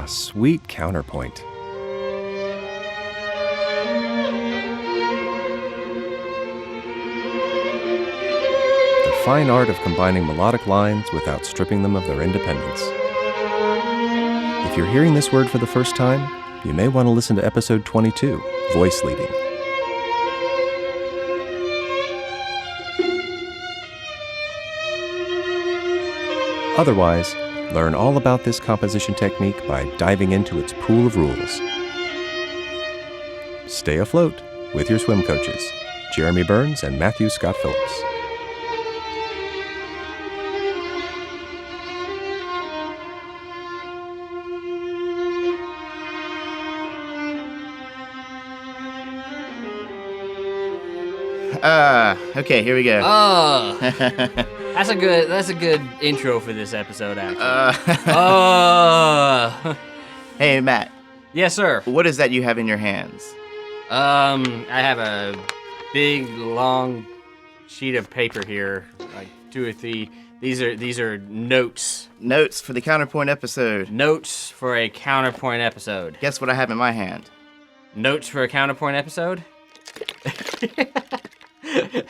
Sweet Counterpoint. The fine art of combining melodic lines without stripping them of their independence. If you're hearing this word for the first time, you may want to listen to episode 22, Voice Leading. Otherwise, learn all about this composition technique by diving into its pool of rules. Stay afloat with your swim coaches, Jeremy Burns and Matthew Scott Phillips. Okay, here we go. Oh, that's a good intro for this episode, actually. Hey, Matt. Yes, sir. What is that you have in your hands? I have a big, long sheet of paper here, like 2 or 3. These are notes. Notes for the Counterpoint episode. Notes for a Counterpoint episode. Guess what I have in my hand? Notes for a Counterpoint episode?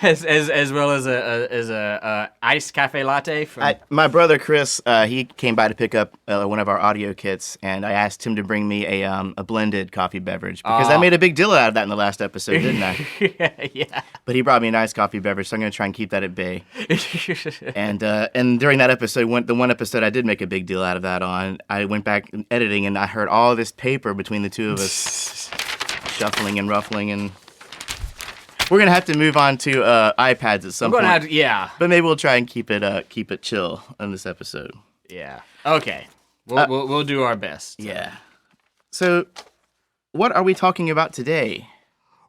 as well as a iced cafe latte from my brother Chris. He came by to pick up one of our audio kits, and I asked him to bring me a blended coffee beverage because I made a big deal out of that in the last episode, didn't I? Yeah. But he brought me a nice coffee beverage, so I'm going to try and keep that at bay. And during that episode, the one episode I did make a big deal out of that on, I went back editing, and I heard all this paper between the two of us shuffling and ruffling and. We're gonna have to move on to iPads at some point. Yeah. But maybe we'll try and keep it chill on this episode. Yeah. Okay. We'll do our best. Yeah. So, what are we talking about today?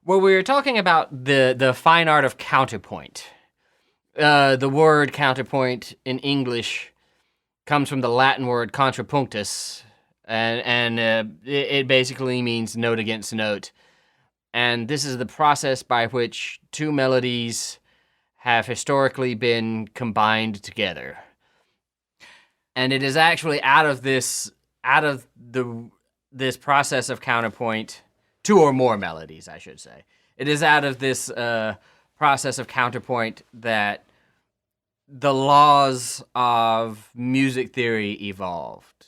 Well, we're talking about the fine art of counterpoint. The word counterpoint in English comes from the Latin word contrapunctus, and it basically means note against note. And this is the process by which two melodies have historically been combined together. And it is actually out of this process of counterpoint, two or more melodies, I should say. It is out of this process of counterpoint that the laws of music theory evolved.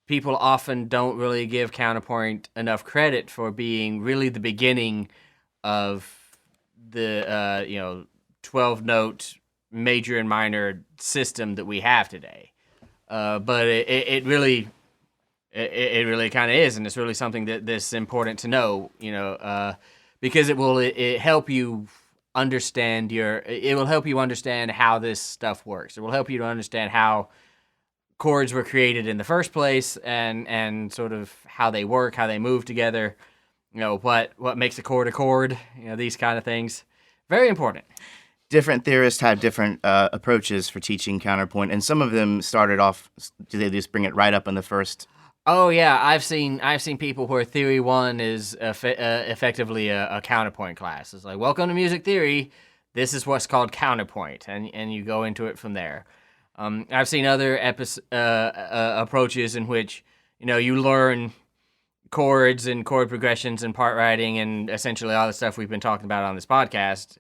People often don't really give counterpoint enough credit for being really the beginning of the 12-note major and minor system that we have today. But it really kind of is, and it's really something that's important to know, because it will help you understand how this stuff works. It will help you to understand how chords were created in the first place, and sort of how they work, how they move together, what makes a chord, these kind of things. Very important. Different theorists have different approaches for teaching counterpoint, and some of them started off, do they just bring it right up in the first? Oh yeah, I've seen people where Theory 1 is effectively a counterpoint class. It's like, welcome to music theory, this is what's called counterpoint, and you go into it from there. I've seen other approaches in which, you learn chords and chord progressions and part writing and essentially all the stuff we've been talking about on this podcast,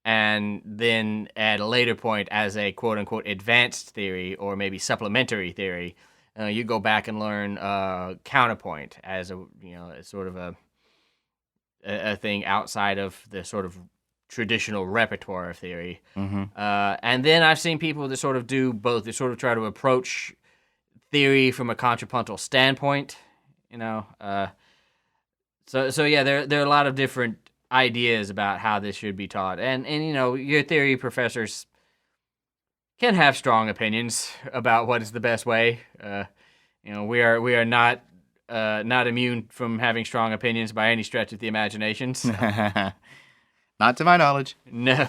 and then at a later point as a quote-unquote advanced theory or maybe supplementary theory, you go back and learn counterpoint as sort of a thing outside of the sort of traditional repertoire of theory. Mm-hmm. And then I've seen people that sort of do both. They sort of try to approach theory from a contrapuntal standpoint, So yeah, there are a lot of different ideas about how this should be taught. And your theory professors can have strong opinions about what is the best way. We are not immune from having strong opinions by any stretch of the imagination. So. Not to my knowledge. No.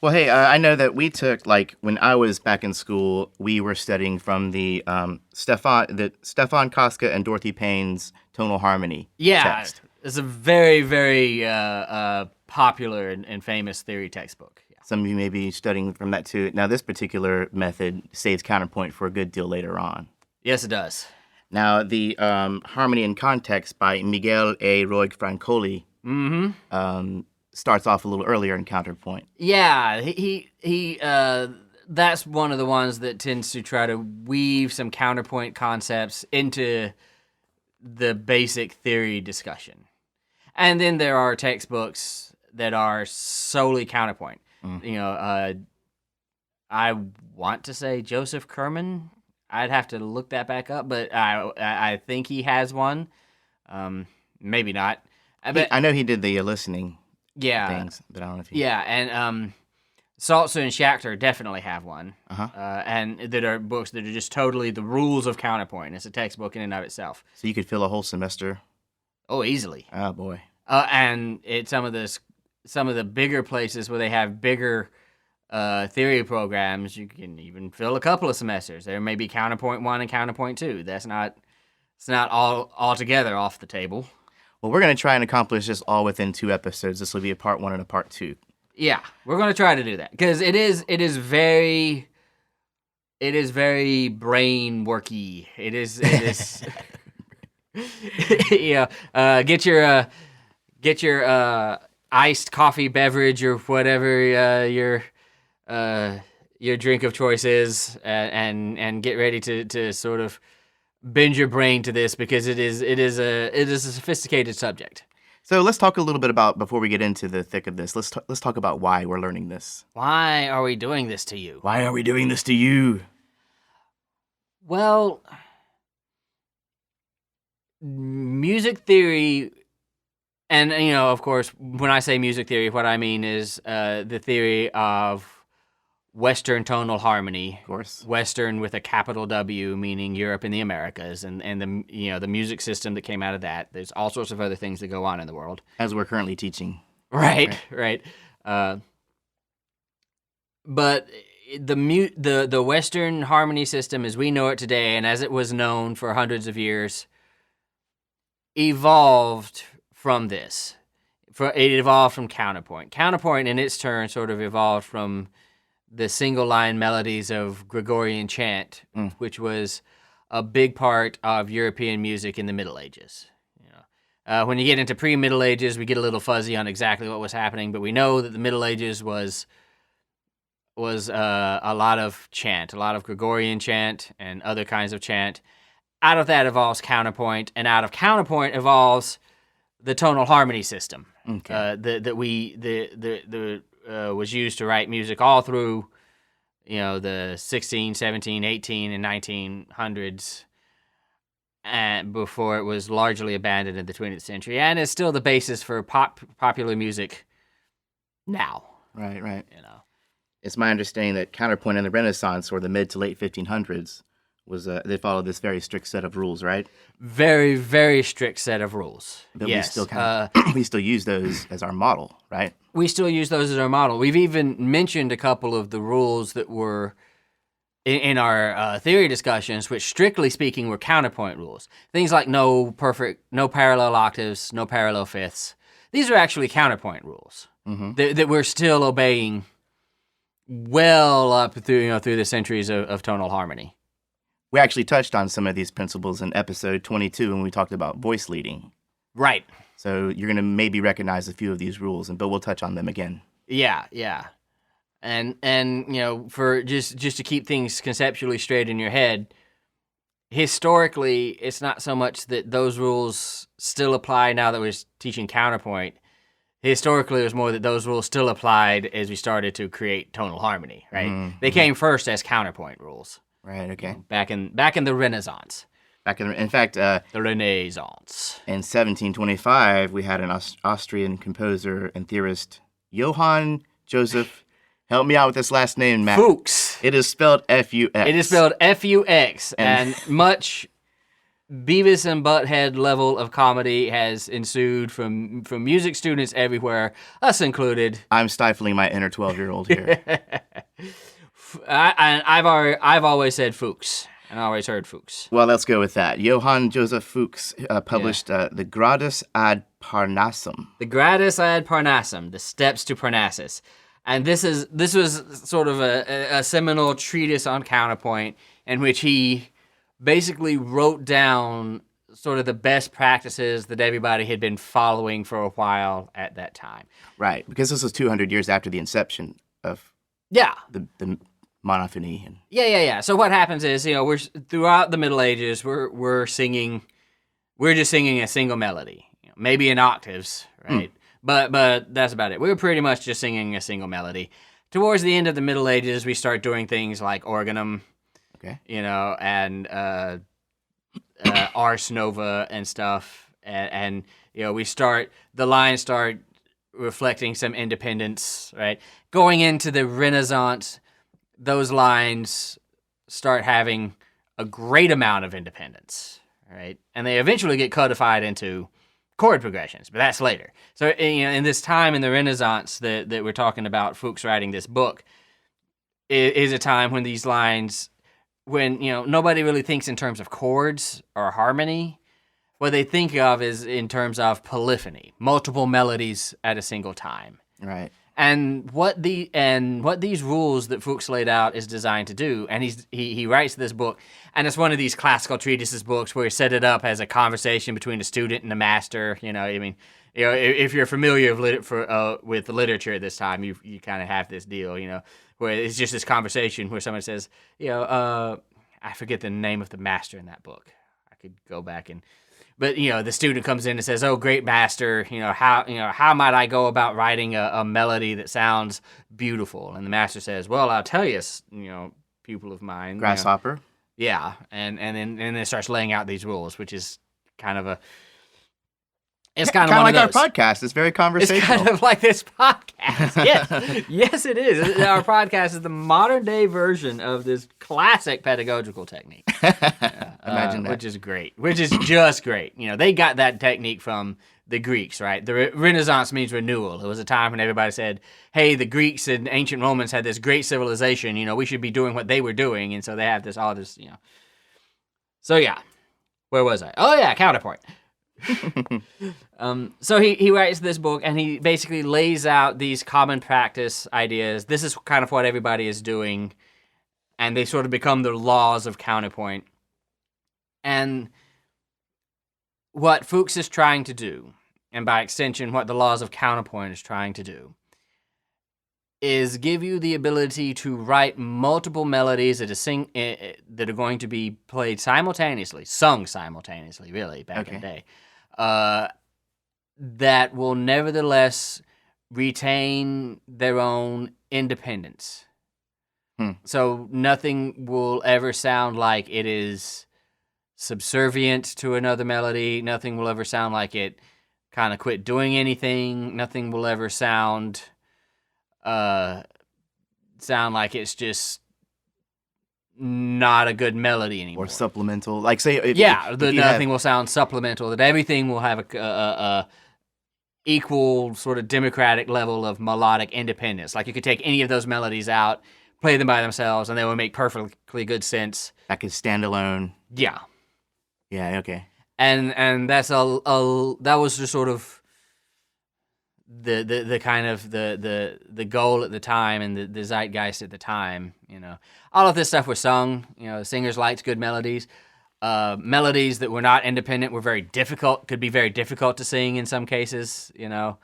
Well, hey, I know that we took, when I was back in school, we were studying from the Stefan Koska and Dorothy Payne's tonal harmony text. It's a very, very popular and famous theory textbook. Yeah. Some of you may be studying from that too. Now, this particular method saves counterpoint for a good deal later on. Yes, it does. Now, the Harmony and Context by Miguel A. Roig Francoli starts off a little earlier in Counterpoint. Yeah, he that's one of the ones that tends to try to weave some counterpoint concepts into the basic theory discussion. And then there are textbooks that are solely counterpoint. You know, I want to say Joseph Kerman. I'd have to look that back up, but I think he has one. Maybe not. I know he did the listening Yeah. things, but I don't know if he... Yeah, and Saltzer and Schachter definitely have one. And that are books that are just totally the rules of counterpoint. It's a textbook in and of itself. So you could fill a whole semester? Oh, easily. Oh, boy. And it's some of the bigger places where they have bigger theory programs, you can even fill a couple of semesters. There may be Counterpoint 1 and Counterpoint 2. It's not all altogether off the table. Well, we're going to try and accomplish this all within 2 episodes. This will be a part 1 and a part 2. Yeah, we're going to try to do that because it is very brain worky. It is yeah. Get your iced coffee beverage or whatever your drink of choice is, and get ready to sort of bend your brain to this because it is a sophisticated subject. So let's talk a little bit about, before we get into the thick of this, let's talk about why we're learning this. Why are we doing this to you? Why are we doing this to you? Well, music theory, and you know, of course, when I say music theory, what I mean is the theory of Western tonal harmony. Of course. Western with a capital W, meaning Europe and the Americas, and the music system that came out of that. There's all sorts of other things that go on in the world. As we're currently teaching. Right. But the Western harmony system as we know it today, and as it was known for hundreds of years, evolved from this. It evolved from counterpoint. Counterpoint, in its turn, sort of evolved from the single-line melodies of Gregorian chant, which was a big part of European music in the Middle Ages. When you get into pre-Middle Ages, we get a little fuzzy on exactly what was happening, but we know that the Middle Ages was a lot of chant, a lot of Gregorian chant and other kinds of chant. Out of that evolves counterpoint, and out of counterpoint evolves the tonal harmony system that was used to write music all through, the 16, 17, 18, and 1900s, and before it was largely abandoned in the 20th century, and is still the basis for popular music now. Right. It's my understanding that counterpoint in the Renaissance, or the mid to late 1500s, was they followed this very strict set of rules, right? Very, very strict set of rules. But yes. we still use those as our model, right? We still use those as our model. We've even mentioned a couple of the rules that were in our theory discussions, which strictly speaking were counterpoint rules. Things like no parallel octaves, no parallel fifths. These are actually counterpoint rules that we're still obeying well up through the centuries of tonal harmony. We actually touched on some of these principles in episode 22 when we talked about voice leading. Right. So you're going to maybe recognize a few of these rules, but we'll touch on them again. Yeah. And for just to keep things conceptually straight in your head, historically, it's not so much that those rules still apply now that we're teaching counterpoint. Historically, it was more that those rules still applied as we started to create tonal harmony, right? They came first as counterpoint rules. Right, okay. Back in the Renaissance. In fact, the Renaissance. In 1725, we had an Austrian composer and theorist, Johann Joseph. Help me out with this last name, Matt. Fuchs. It is spelled F-U-X. It is spelled F-U-X, and much Beavis and Butthead level of comedy has ensued from music students everywhere, us included. I'm stifling my inner 12-year-old here. I've always said Fuchs, and I always heard Fuchs. Well, let's go with that. Johann Joseph Fuchs published the Gradus ad Parnassum. The Gradus ad Parnassum, the Steps to Parnassus. And this was sort of a seminal treatise on counterpoint in which he basically wrote down sort of the best practices that everybody had been following for a while at that time. Right, because this was 200 years after the inception of Yeah. the monophony. And Yeah. So what happens is, we're throughout the Middle Ages, we're just singing a single melody, maybe in octaves, right? But that's about it. We were pretty much just singing a single melody. Towards the end of the Middle Ages, we start doing things like organum, okay, and ars nova and stuff, and the lines start reflecting some independence, right? Going into the Renaissance, those lines start having a great amount of independence, right? And they eventually get codified into chord progressions, but that's later. So, in this time in the Renaissance that we're talking about, Fuchs writing this book, is a time when these lines, when, nobody really thinks in terms of chords or harmony. What they think of is in terms of polyphony, multiple melodies at a single time. right. And what these rules that Fuchs laid out is designed to do, and he writes this book, and it's one of these classical treatises books where he set it up as a conversation between a student and a master. If you're familiar with literature at this time, you kind of have this deal, where it's just this conversation where someone says, I forget the name of the master in that book. I could go back and. But, the student comes in and says, "Oh, great master, how might I go about writing a melody that sounds beautiful?" And the master says, "Well, I'll tell you, pupil of mine." Grasshopper. Yeah, and then it starts laying out these rules, which is kind of it's kind of like our podcast. It's very conversational. It's kind of like this podcast. Yes, yes, it is. Our podcast is the modern day version of this classic pedagogical technique. Imagine that. Which is great. Which is just great. They got that technique from the Greeks, right? The Renaissance means renewal. It was a time when everybody said, "Hey, the Greeks and ancient Romans had this great civilization. We should be doing what they were doing," and so they have all this. So yeah, where was I? Oh yeah, Counterpoint. So he writes this book, and he basically lays out these common practice ideas. This is kind of what everybody is doing, and they sort of become the laws of counterpoint. And what Fuchs is trying to do, and by extension what the laws of counterpoint is trying to do, is give you the ability to write multiple melodies that are going to be played simultaneously, sung simultaneously, really, back in the day, that will nevertheless retain their own independence. So nothing will ever sound like it is subservient to another melody. Nothing will ever sound like it kind of quit doing anything. Nothing will ever sound like it's just not a good melody anymore. Or supplemental. Like say nothing will sound supplemental, that everything will have a equal sort of democratic level of melodic independence. Like you could take any of those melodies out, play them by themselves, and they would make perfectly good sense. That could stand alone. Yeah. Yeah, okay. And that's that was just sort of the kind of the goal at the time, and the zeitgeist at the time. All of this stuff was sung. Singers liked good melodies. Melodies that were not independent were could be very difficult to sing in some cases. There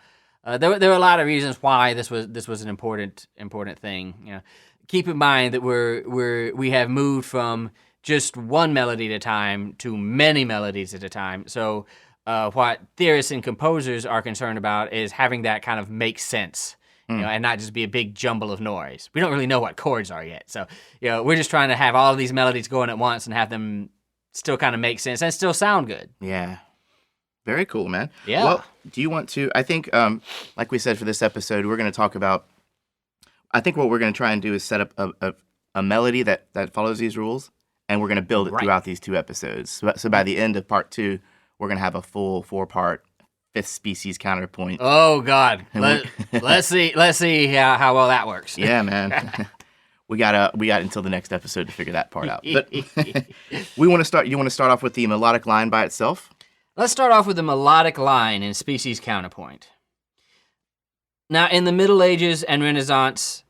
were a lot of reasons why this was an important thing. Keep in mind that we have moved from just one melody at a time to many melodies at a time. So what theorists and composers are concerned about is having that kind of make sense, and not just be a big jumble of noise. We don't really know what chords are yet. So we're just trying to have all of these melodies going at once and have them still kind of make sense and still sound good. Yeah. Very cool, man. Yeah. Well, do you want to, I think, like we said for this episode, we're going to talk about, I think what we're going to try and do is set up a melody that follows these rules, and we're going to build it throughout these 2 episodes. So by the end of part 2, we're going to have a full 4-part fifth species counterpoint. Oh, God. Let's see how well that works. Yeah, man. We got until the next episode to figure that part out. But you want to start off with the melodic line by itself? Let's start off with the melodic line in species counterpoint. Now, in the Middle Ages and Renaissance,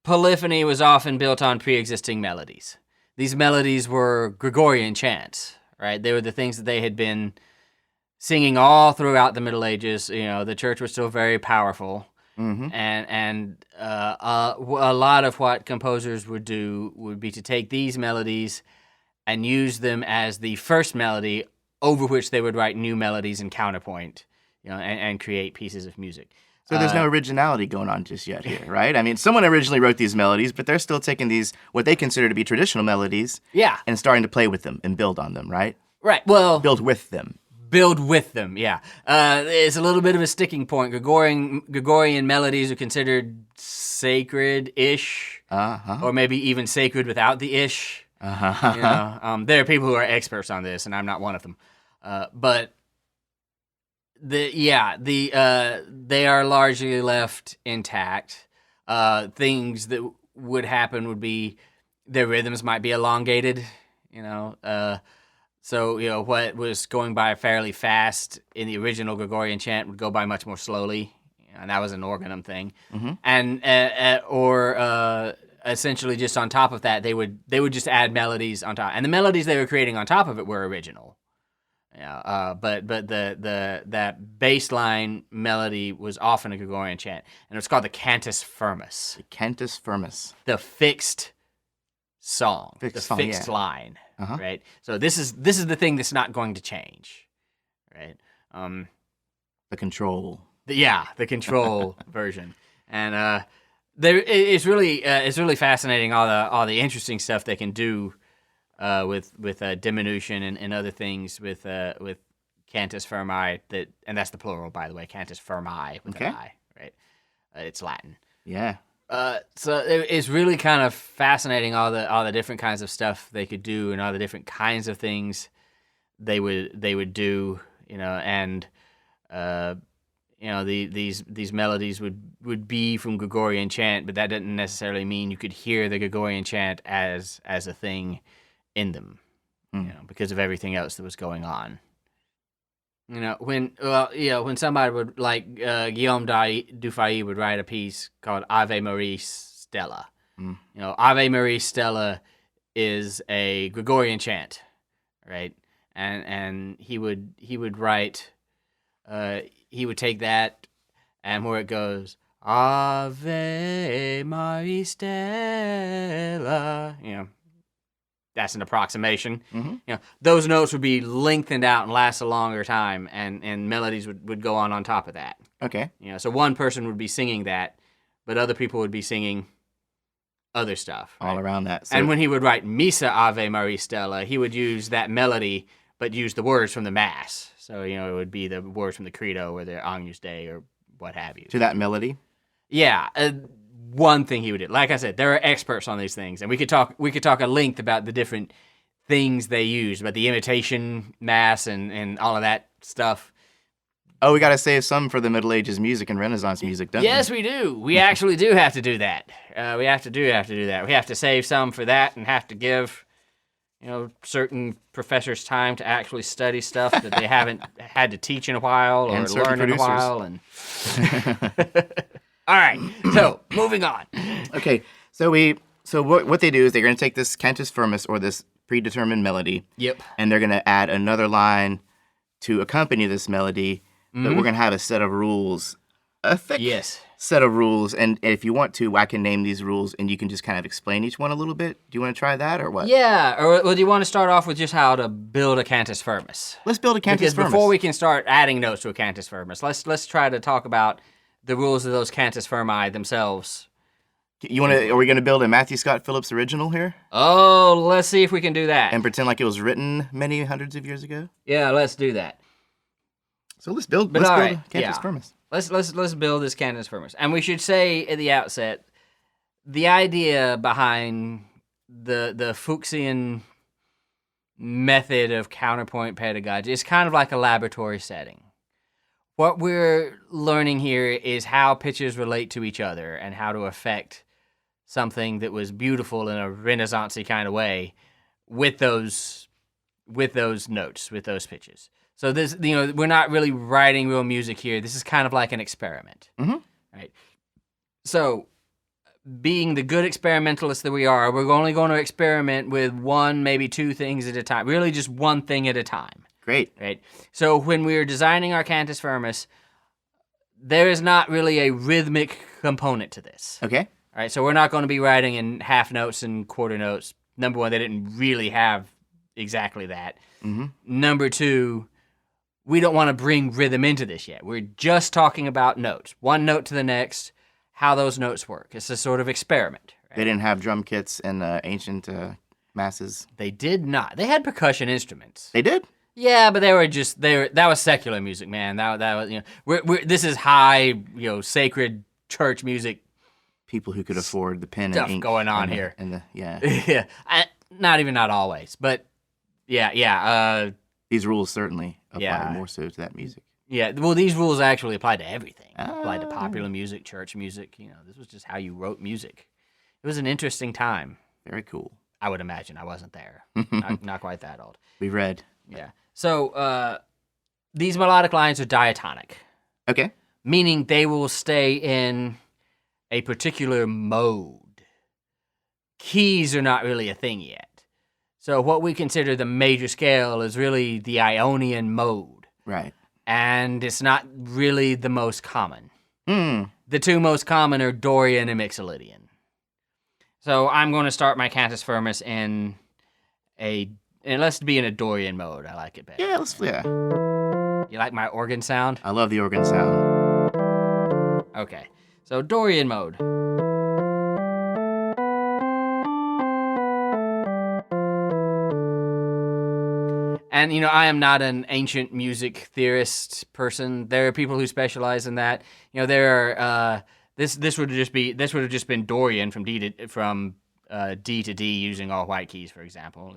polyphony was often built on pre-existing melodies. these melodies were Gregorian chants, right? They were the things that they had been singing all throughout the Middle Ages. The church was still very powerful, and a lot of what composers would do would be to take these melodies and use them as the first melody over which they would write new melodies in counterpoint, and create pieces of music. So there's no originality going on just yet here, right? I mean, someone originally wrote these melodies, but they're still taking these, what they consider to be traditional melodies, and starting to play with them and build on them, right? Right, well... Build with them. Build with them, yeah. It's a little bit of a sticking point. Gregorian melodies are considered sacred-ish, or maybe even sacred without the ish. There are people who are experts on this, and I'm not one of them. But they are largely left intact. Things that would happen would be their rhythms might be elongated, So, what was going by fairly fast in the original Gregorian chant would go by much more slowly, and that was an organum thing. And essentially just on top of that, they would just add melodies on top, and the melodies they were creating on top of it were original. But that baseline melody was often a Gregorian chant, and it was called the cantus firmus. The cantus firmus. The fixed song, fixed line. Right. So this is the thing that's not going to change. Right. The control. The control version, and it's really fascinating all the interesting stuff they can do with diminution and other things with cantus firmi, and that's the plural, by the way, cantus firmi with an I, right? It's Latin. Yeah. So it's really kind of fascinating all the different kinds of stuff they could do and all the different kinds of things they would do, and these melodies would be from Gregorian chant, but that didn't necessarily mean you could hear the Gregorian chant as a thing in them, because of everything else that was going on. When somebody would, like Guillaume Dufay would write a piece called Ave Maria Stella. Ave Maria Stella is a Gregorian chant, right? And he would write, he would take that, and where it goes, Ave Maria Stella, that's an approximation. Those notes would be lengthened out and last a longer time, and melodies would go on top of that. Okay. So one person would be singing that, but other people would be singing other stuff. All around that. So, and when he would write Missa Ave Maria Stella, he would use that melody, but use the words from the Mass. So, it would be the words from the Credo or the Agnus Dei or what have you. To that melody? Yeah. One thing he would do. Like I said, there are experts on these things, and we could talk at length about the different things they use, about the imitation Mass and all of that stuff. Oh, we got to save some for the Middle Ages music and Renaissance music, don't we? Yes, we do. We actually do have to do that. We have to do that. We have to save some for that and have to give, certain professors time to actually study stuff that they haven't had to teach in a while or learn in a while. And all right, so moving on. Okay, so what they do is they're going to take this cantus firmus, or this predetermined melody. Yep. And they're going to add another line to accompany this melody, but we're going to have a set of rules, a thick set of rules. And if you want to, I can name these rules, and you can just kind of explain each one a little bit. Do you want to try that, or what? Yeah, or do you want to start off with just how to build a cantus firmus? Let's build a cantus firmus. Because before we can start adding notes to a cantus firmus, let's try to talk about the rules of those cantus firmi themselves. Are we going to build a Matthew Scott Phillips original here? Oh, let's see if we can do that. And pretend like it was written many hundreds of years ago? Yeah, let's do that. So let's build a cantus firmus. Let's build this cantus firmus. And we should say at the outset, the idea behind the Fuchsian method of counterpoint pedagogy is kind of like a laboratory setting. What we're learning here is how pitches relate to each other and how to affect something that was beautiful in a Renaissance-y kind of way with those notes, with those pitches. So this, we're not really writing real music here. This is kind of like an experiment, right? So being the good experimentalists that we are, we're only going to experiment with one, maybe two things at a time. Really just one thing at a time. Great. Right? So when we were designing our cantus firmus, there is not really a rhythmic component to this. Okay. All right, so we're not going to be writing in half notes and quarter notes. Number one, they didn't really have exactly that. Mm-hmm. Number two, we don't want to bring rhythm into this yet. We're just talking about notes. One note to the next, how those notes work. It's a sort of experiment. Right? They didn't have drum kits in ancient masses. They did not. They had percussion instruments. They did? Yeah, but that was secular music, man. That was, this is high, sacred church music. People who could afford the pen Stuff and ink going on and here. Yeah. Not always, but yeah. These rules certainly apply Yeah. more so to that music. Yeah, well, these rules actually apply to everything. Applied to Oh. popular music, church music. This was just how you wrote music. It was an interesting time. Very cool. I would imagine. I wasn't there. not quite that old. We read. Yeah. So these melodic lines are diatonic, Okay. meaning they will stay in a particular mode. Keys are not really a thing yet. So what we consider the major scale is really the Ionian mode. Right. And it's not really the most common. Hmm. The two most common are Dorian and Mixolydian. So I'm going to start my cantus firmus and let's be in a Dorian mode. I like it better. Yeah. You like my organ sound? I love the organ sound. Okay. So Dorian mode. And I am not an ancient music theorist person. There are people who specialize in that. There are this would have just been Dorian from D to D using all white keys, for example.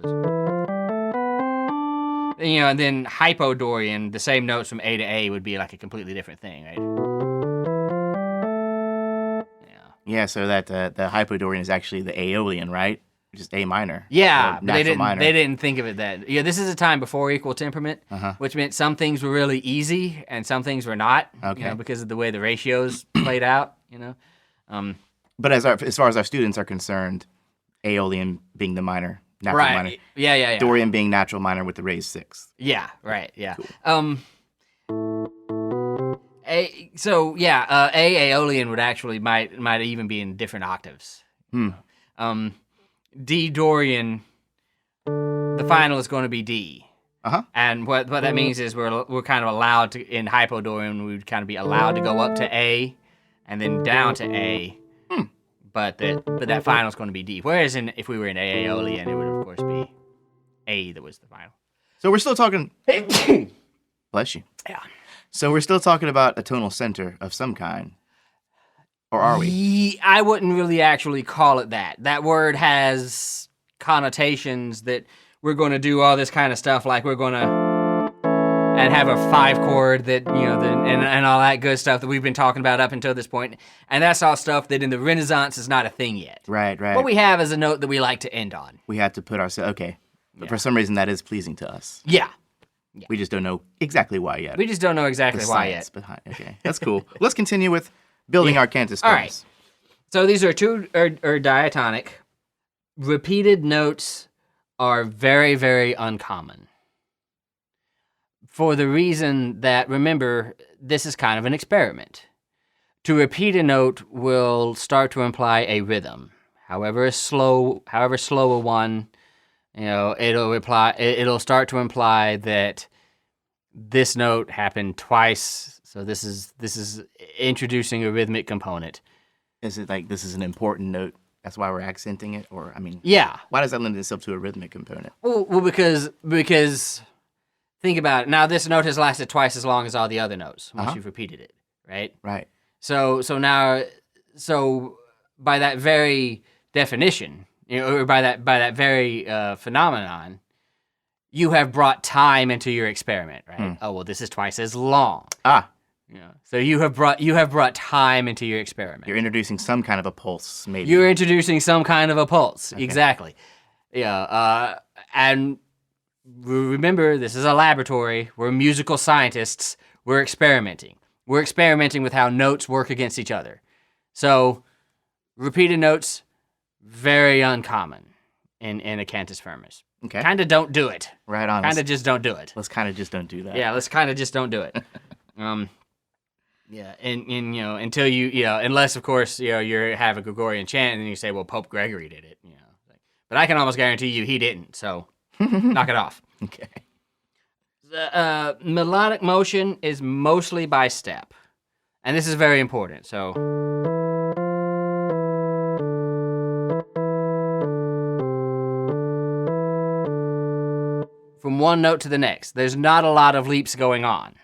And then hypodorian, the same notes from A to A would be like a completely different thing, right? Yeah, so that the hypodorian is actually the Aeolian, right? Just A minor. Yeah, but minor. they didn't think of it that. Yeah, this is a time before equal temperament, which meant some things were really easy and some things were not. Okay. Because of the way the ratios played out. But as far as our students are concerned, Aeolian being the minor, natural minor. Yeah. Dorian being natural minor with the raised sixth. Yeah. Right. Yeah. Cool. Aeolian would actually might even be in different octaves. D Dorian, the final is going to be D. And what that means is we're kind of allowed to, in hypodorian, we would kind of be allowed to go up to A and then down to A. But that final is going to be D. Whereas if we were in Aeolian, it would of course be A that was the final. So we're still talking. Bless you. Yeah. So we're still talking about a tonal center of some kind. Or are we? I wouldn't really actually call it that. That word has connotations that we're going to do all this kind of stuff, like we're going to and have a 5 chord that, and all that good stuff that we've been talking about up until this point. And that's all stuff that in the Renaissance is not a thing yet. Right. What we have is a note that we like to end on. We had to put ourselves, okay. But for some reason that is pleasing to us. Yeah. We just don't know exactly why yet. We just don't know exactly The why science yet. behind. Okay, that's cool. Let's continue with building our cantus All firmus. right. So these are diatonic. Repeated notes are very, very uncommon. For the reason that, remember, this is kind of an experiment. To repeat a note will start to imply a rhythm. However slow a one, it'll start to imply that this note happened twice. So this is introducing a rhythmic component. Is it like this is an important note? That's why we're accenting it? Or, Yeah. why does that lend itself to a rhythmic component? Well, because think about it. Now this note has lasted twice as long as all the other notes once you've repeated it, right? Right. So by that very definition, or by that very phenomenon, you have brought time into your experiment, right? Oh well, this is twice as long. So you have brought time into your experiment. You're introducing some kind of a pulse, maybe. You're introducing some kind of a pulse. Okay. Exactly. Yeah. And remember, this is a laboratory. We're musical scientists. We're experimenting. We're experimenting with how notes work against each other. So Repeated notes, very uncommon in a cantus firmus. Okay. Kind of don't do it. Right on. Kind of just don't do it. Let's kind of just don't do that. Yeah, let's kind of just don't do it. Yeah, and until unless of course you have a Gregorian chant and you say, well, Pope Gregory did it. But I can almost guarantee you he didn't. So knock it off. Okay. The melodic motion is mostly by step, and this is very important. So. From one note to the next. There's not a lot of leaps going on.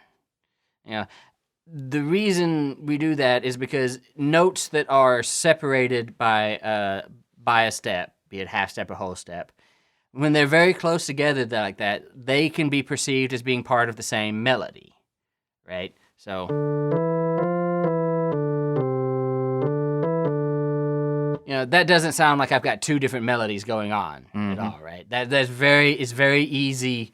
The reason we do that is because notes that are separated by a step, be it half step or whole step, when they're very close together like that, they can be perceived as being part of the same melody, right? So. That doesn't sound like I've got two different melodies going on at all, right? It's very easy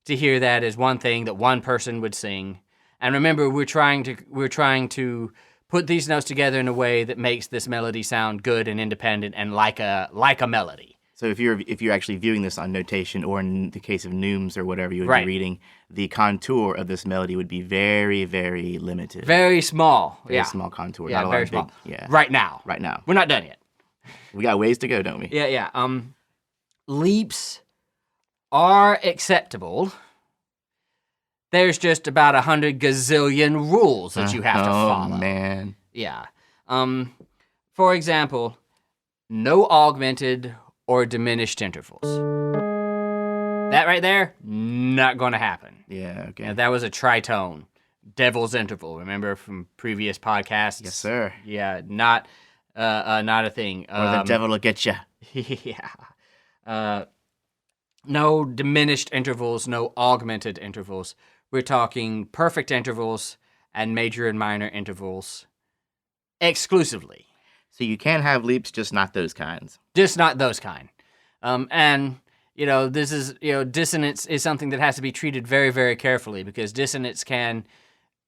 to hear that as one thing that one person would sing. And remember, we're trying to put these notes together in a way that makes this melody sound good and independent and like a melody. So if you're actually viewing this on notation, or in the case of neumes or whatever you would be reading, the contour of this melody would be very, very limited. Very small. Very small contour. Yeah, not a very lot small. of big, yeah. Right now. We're not done yet. We got ways to go, don't we? Yeah. Leaps are acceptable. There's just about 100 gazillion rules that you have to follow. Oh, man. Yeah. For example, no augmented or diminished intervals. That right there, not going to happen. Yeah, okay. That was a tritone, devil's interval. Remember from previous podcasts? Yes, sir. Yeah, not a thing. Or the devil will get you. Yeah. No diminished intervals, no augmented intervals. We're talking perfect intervals and major and minor intervals exclusively. So you can have leaps, just not those kinds. Just not those kind. And, this is, dissonance is something that has to be treated very, very carefully, because dissonance can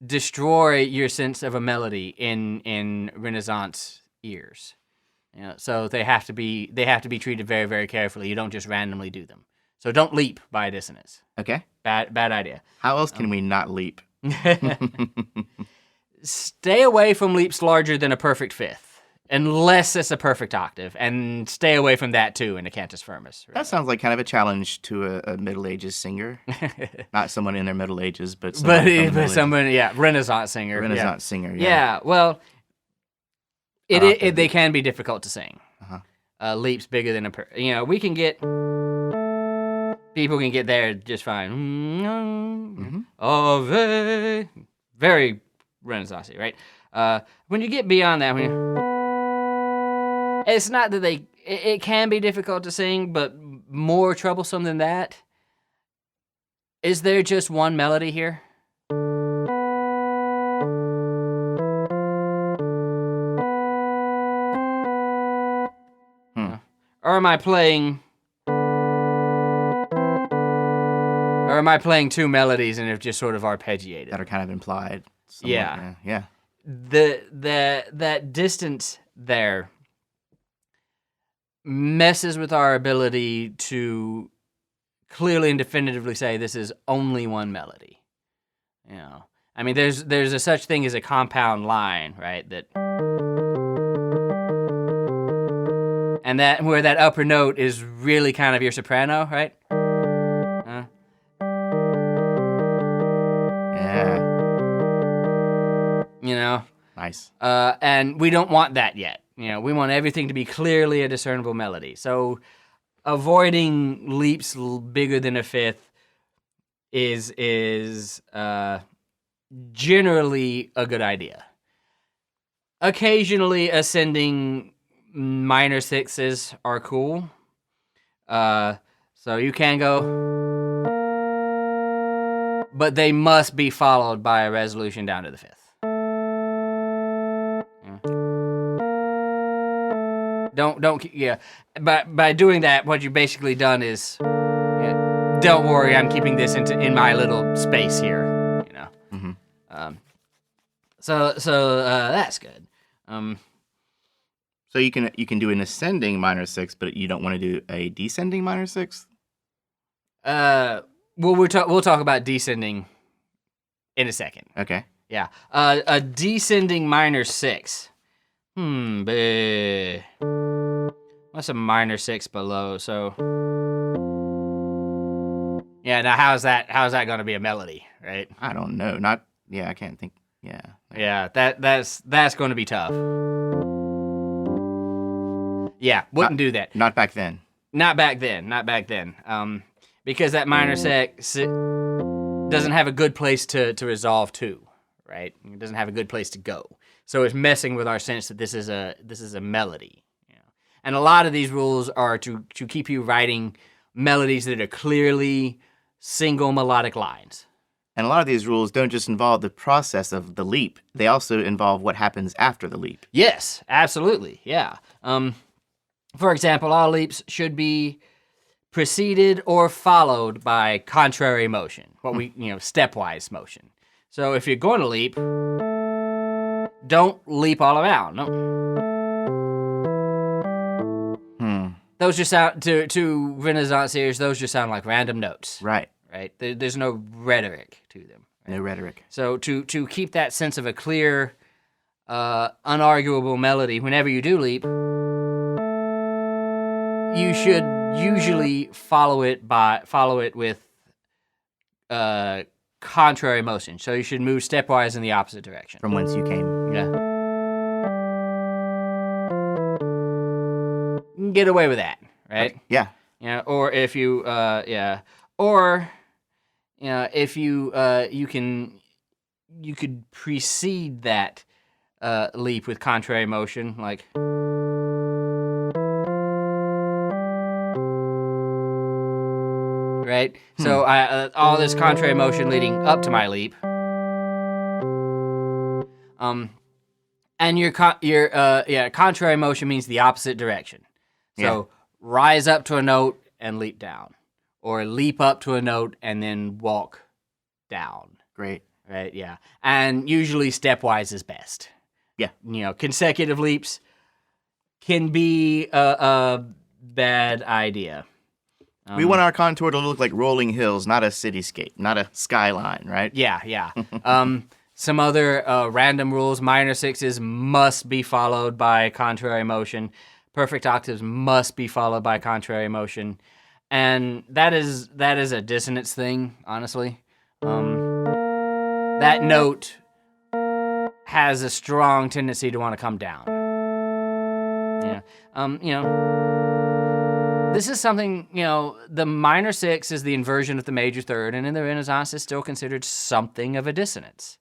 destroy your sense of a melody in Renaissance ears. So they have to be treated very, very carefully. You don't just randomly do them. So don't leap by dissonance. Okay. Bad idea. How else can we not leap? Stay away from leaps larger than a perfect fifth, unless it's a perfect octave, and stay away from that too in a cantus firmus. Right? That sounds like kind of a challenge to a Middle Ages singer. Not someone in their Middle Ages, but someone, Renaissance singer. Renaissance singer, yeah. Yeah, well, they can be difficult to sing. Leaps bigger than we can get. People can get there just fine. Very Renaissance-y, right? When you get beyond that, it's not that it can be difficult to sing, but more troublesome than that. Is there just one melody here? Or am I playing two melodies and have just sort of arpeggiated? That are kind of implied. Yeah. Yeah. That distance there messes with our ability to clearly and definitively say this is only one melody. I mean, there's a such thing as a compound line, right? And that where that upper note is really kind of your soprano, right? Yeah. Nice. And we don't want that yet. We want everything to be clearly a discernible melody. So avoiding leaps bigger than a fifth is generally a good idea. Occasionally ascending minor sixes are cool. So you can go, but they must be followed by a resolution down to the fifth. By doing that, what you've basically done is, don't worry, I'm keeping this in my little space here, So that's good. So you can do an ascending minor sixth, but you don't want to do a descending minor sixth? Well, we'll talk about descending in a second. Okay. Yeah. A descending minor sixth. What's a minor sixth below? So yeah, now how's that going to be a melody, right? I don't know. I can't think. Yeah. Yeah, that's going to be tough. Yeah, wouldn't do that. Not back then. Not back then. Because that minor sixth doesn't have a good place to resolve to, right? It doesn't have a good place to go. So it's messing with our sense that this is a melody. You know? And a lot of these rules are to keep you writing melodies that are clearly single melodic lines. And a lot of these rules don't just involve the process of the leap. They also involve what happens after the leap. Yes, absolutely. Yeah. For example, all leaps should be preceded or followed by contrary motion, stepwise motion. So if you're going to leap, don't leap all around. No. Those just sound to Renaissance ears. Those just sound like random notes. Right. Right. There's no rhetoric to them. Right? No rhetoric. So to keep that sense of a clear, unarguable melody, whenever you do leap, you should usually follow it with contrary motion. So you should move stepwise in the opposite direction. From whence you came. Yeah. You can get away with that, right? Yeah. Yeah. Or if you, if you could precede that leap with contrary motion, like. Right? So all this contrary motion leading up to my leap. And your contrary motion means the opposite direction. So rise up to a note and leap down, or leap up to a note and then walk down. Great. Right? Yeah. And usually stepwise is best. Yeah. Consecutive leaps can be a bad idea. We want our contour to look like rolling hills, not a cityscape, not a skyline, right? Yeah. Some other random rules: minor sixes must be followed by contrary motion. Perfect octaves must be followed by contrary motion, and that is a dissonance thing. Honestly, that note has a strong tendency to want to come down. Yeah. This is something, the minor sixth is the inversion of the major third, and in the Renaissance is still considered something of a dissonance.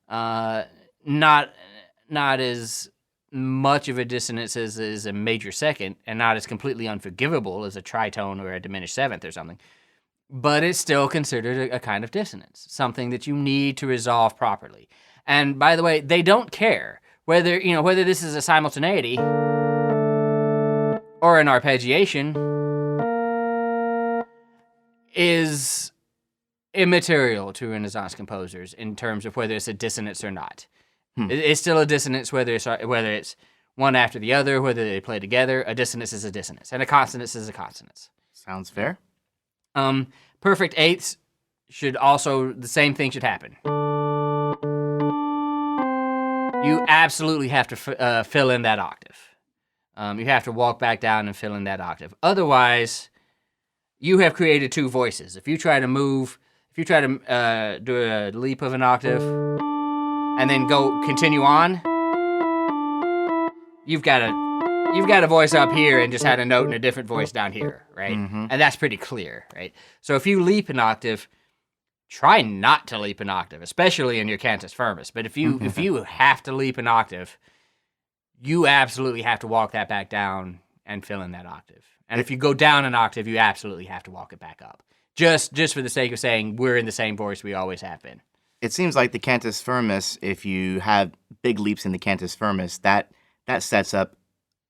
Not as much of a dissonance as a major second, and not as completely unforgivable as a tritone or a diminished seventh or something. But it's still considered a kind of dissonance, something that you need to resolve properly. And by the way, they don't care whether this is a simultaneity or an arpeggiation is immaterial to Renaissance composers in terms of whether it's a dissonance or not. It's still a dissonance whether it's one after the other, whether they play together. A dissonance is a dissonance, and a consonance is a consonance. Sounds fair. Perfect eighths the same thing should happen. You absolutely have to fill in that octave. You have to walk back down and fill in that octave. Otherwise, you have created two voices. If you try to do a leap of an octave and then continue on, you've got a voice up here and just had a note and a different voice down here, right? Mm-hmm. And that's pretty clear, right? So if you leap an octave, try not to leap an octave, especially in your cantus firmus. But if you have to leap an octave, you absolutely have to walk that back down and fill in that octave. And if you go down an octave, you absolutely have to walk it back up. Just for the sake of saying we're in the same voice we always have been. It seems like the cantus firmus, if you have big leaps in the cantus firmus, that sets up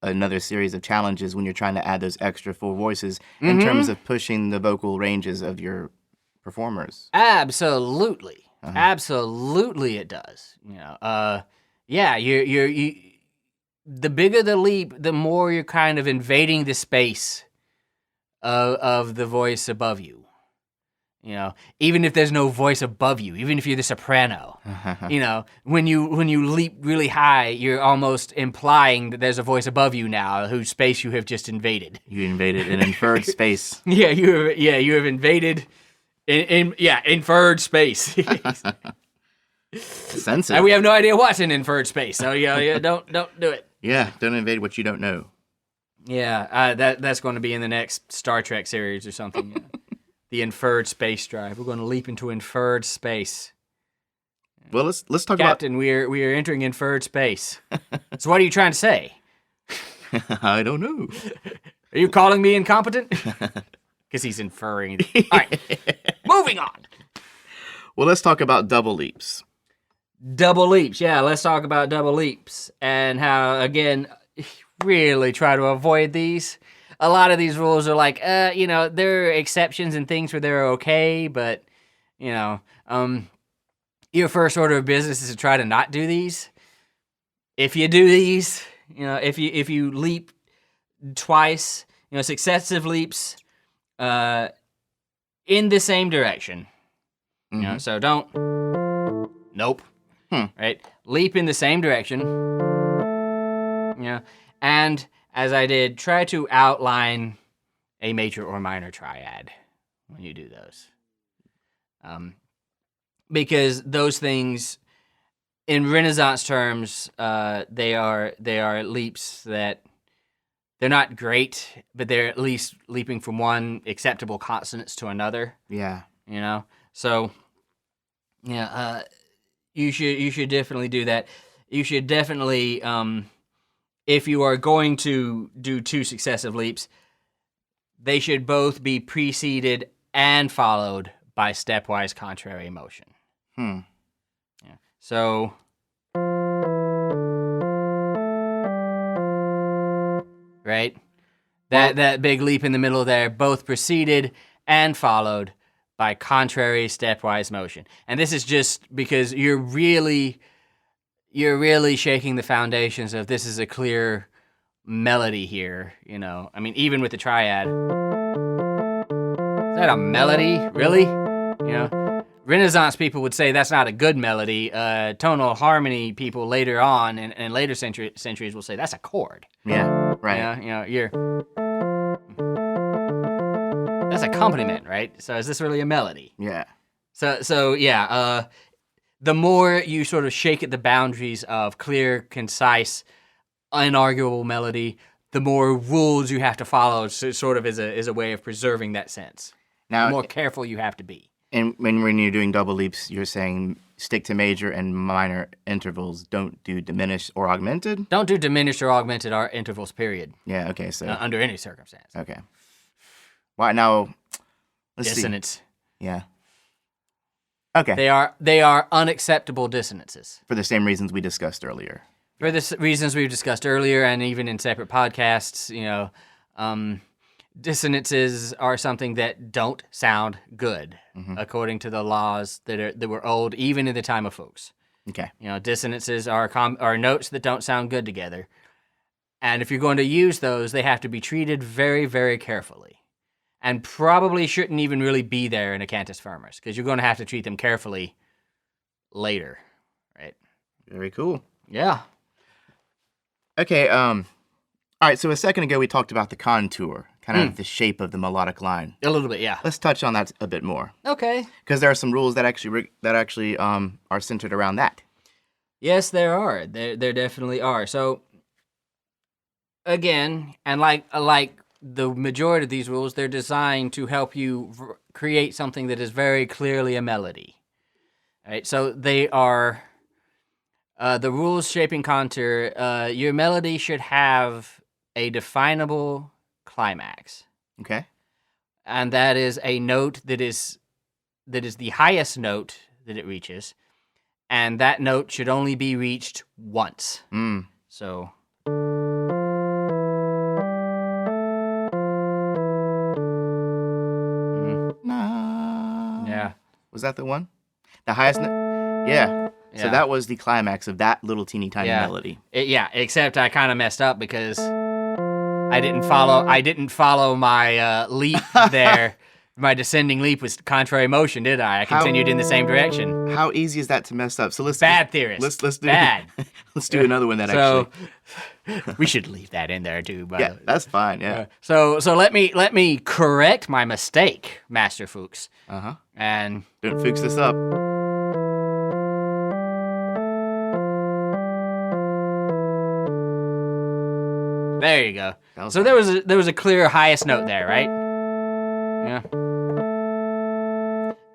another series of challenges when you're trying to add those extra full voices in terms of pushing the vocal ranges of your performers. Absolutely. Absolutely it does. Yeah, the bigger the leap, the more you're kind of invading the space of the voice above you. You know, even if there's no voice above you, even if you're the soprano, you know, when you leap really high, you're almost implying that there's a voice above you now, whose space you have just invaded. You invaded an inferred space. Yeah, you have invaded, inferred space. Sensitive. And we have no idea what's in inferred space, so don't do it. Yeah, don't invade what you don't know. Yeah, that's going to be in the next Star Trek series or something. Yeah. The inferred space drive. We're going to leap into inferred space. Well, let's talk Captain, we are entering inferred space. So what are you trying to say? about... I don't know. Are you calling me incompetent? Because he's inferring. All right, moving on. Well, let's talk about double leaps. Double leaps. Yeah, let's talk about double leaps and how, again, really try to avoid these. A lot of these rules are like, there are exceptions and things where they're okay, but, your first order of business is to try to not do these. If you do these, if you leap twice, successive leaps in the same direction, so nope, right? Leap in the same direction, and as I did, try to outline a major or minor triad when you do those. Because those things, in Renaissance terms, they are leaps that they're not great, but they're at least leaping from one acceptable consonants to another. Yeah. So, you should definitely do that. You should definitely, if you are going to do two successive leaps, they should both be preceded and followed by stepwise contrary motion. Yeah. So, right? That big leap in the middle there, both preceded and followed by contrary stepwise motion. And this is just because you're really shaking the foundations of this is a clear melody here, I mean, even with the triad. Is that a melody? Really? Renaissance people would say that's not a good melody. Tonal harmony people later on and later centuries will say that's a chord. Yeah, right. That's accompaniment, right? So is this really a melody? Yeah. So yeah, the more you sort of shake at the boundaries of clear, concise, unarguable melody, the more rules you have to follow, so sort of as a way of preserving that sense. Now, the more careful you have to be. And when you're doing double leaps, you're saying stick to major and minor intervals. Don't do diminished or augmented? Don't do diminished or augmented intervals, period. Yeah, okay, so... under any circumstance. Okay. Why now... Let's Dissonance. See. Yeah. Okay. They are unacceptable dissonances. For the same reasons we discussed earlier. For the reasons we've discussed earlier, and even in separate podcasts, dissonances are something that don't sound good, according to the laws that were old, even in the time of Fuchs. Okay. Dissonances are notes that don't sound good together, and if you're going to use those, they have to be treated very, very carefully, and probably shouldn't even really be there in a cantus firmus, because you're going to have to treat them carefully later, right? Very cool. Yeah. Okay. All right. So a second ago we talked about the contour. Kind of the shape of the melodic line. A little bit, yeah. Let's touch on that a bit more. Okay. Because there are some rules that actually are centered around that. Yes, there are. There definitely are. So, again, and like the majority of these rules, they're designed to help you create something that is very clearly a melody. All right. So they are the rules shaping contour. Your melody should have a definable climax. Okay. And that is a note that is the highest note that it reaches, and that note should only be reached once. So No. yeah. Was that the one? The highest note? Yeah. So that was the climax of that little teeny tiny melody. Except I kind of messed up because I didn't follow my leap there. My descending leap was contrary motion, did I? I continued in the same direction. How easy is that to mess up? So Bad theorist. Let's do Bad. Let's do another one that actually. We should leave that in there too. Yeah, that's fine. Yeah. So let me correct my mistake, Master Fuchs. And don't Fuchs this up. There you go. So there was a clear highest note there, right? Yeah.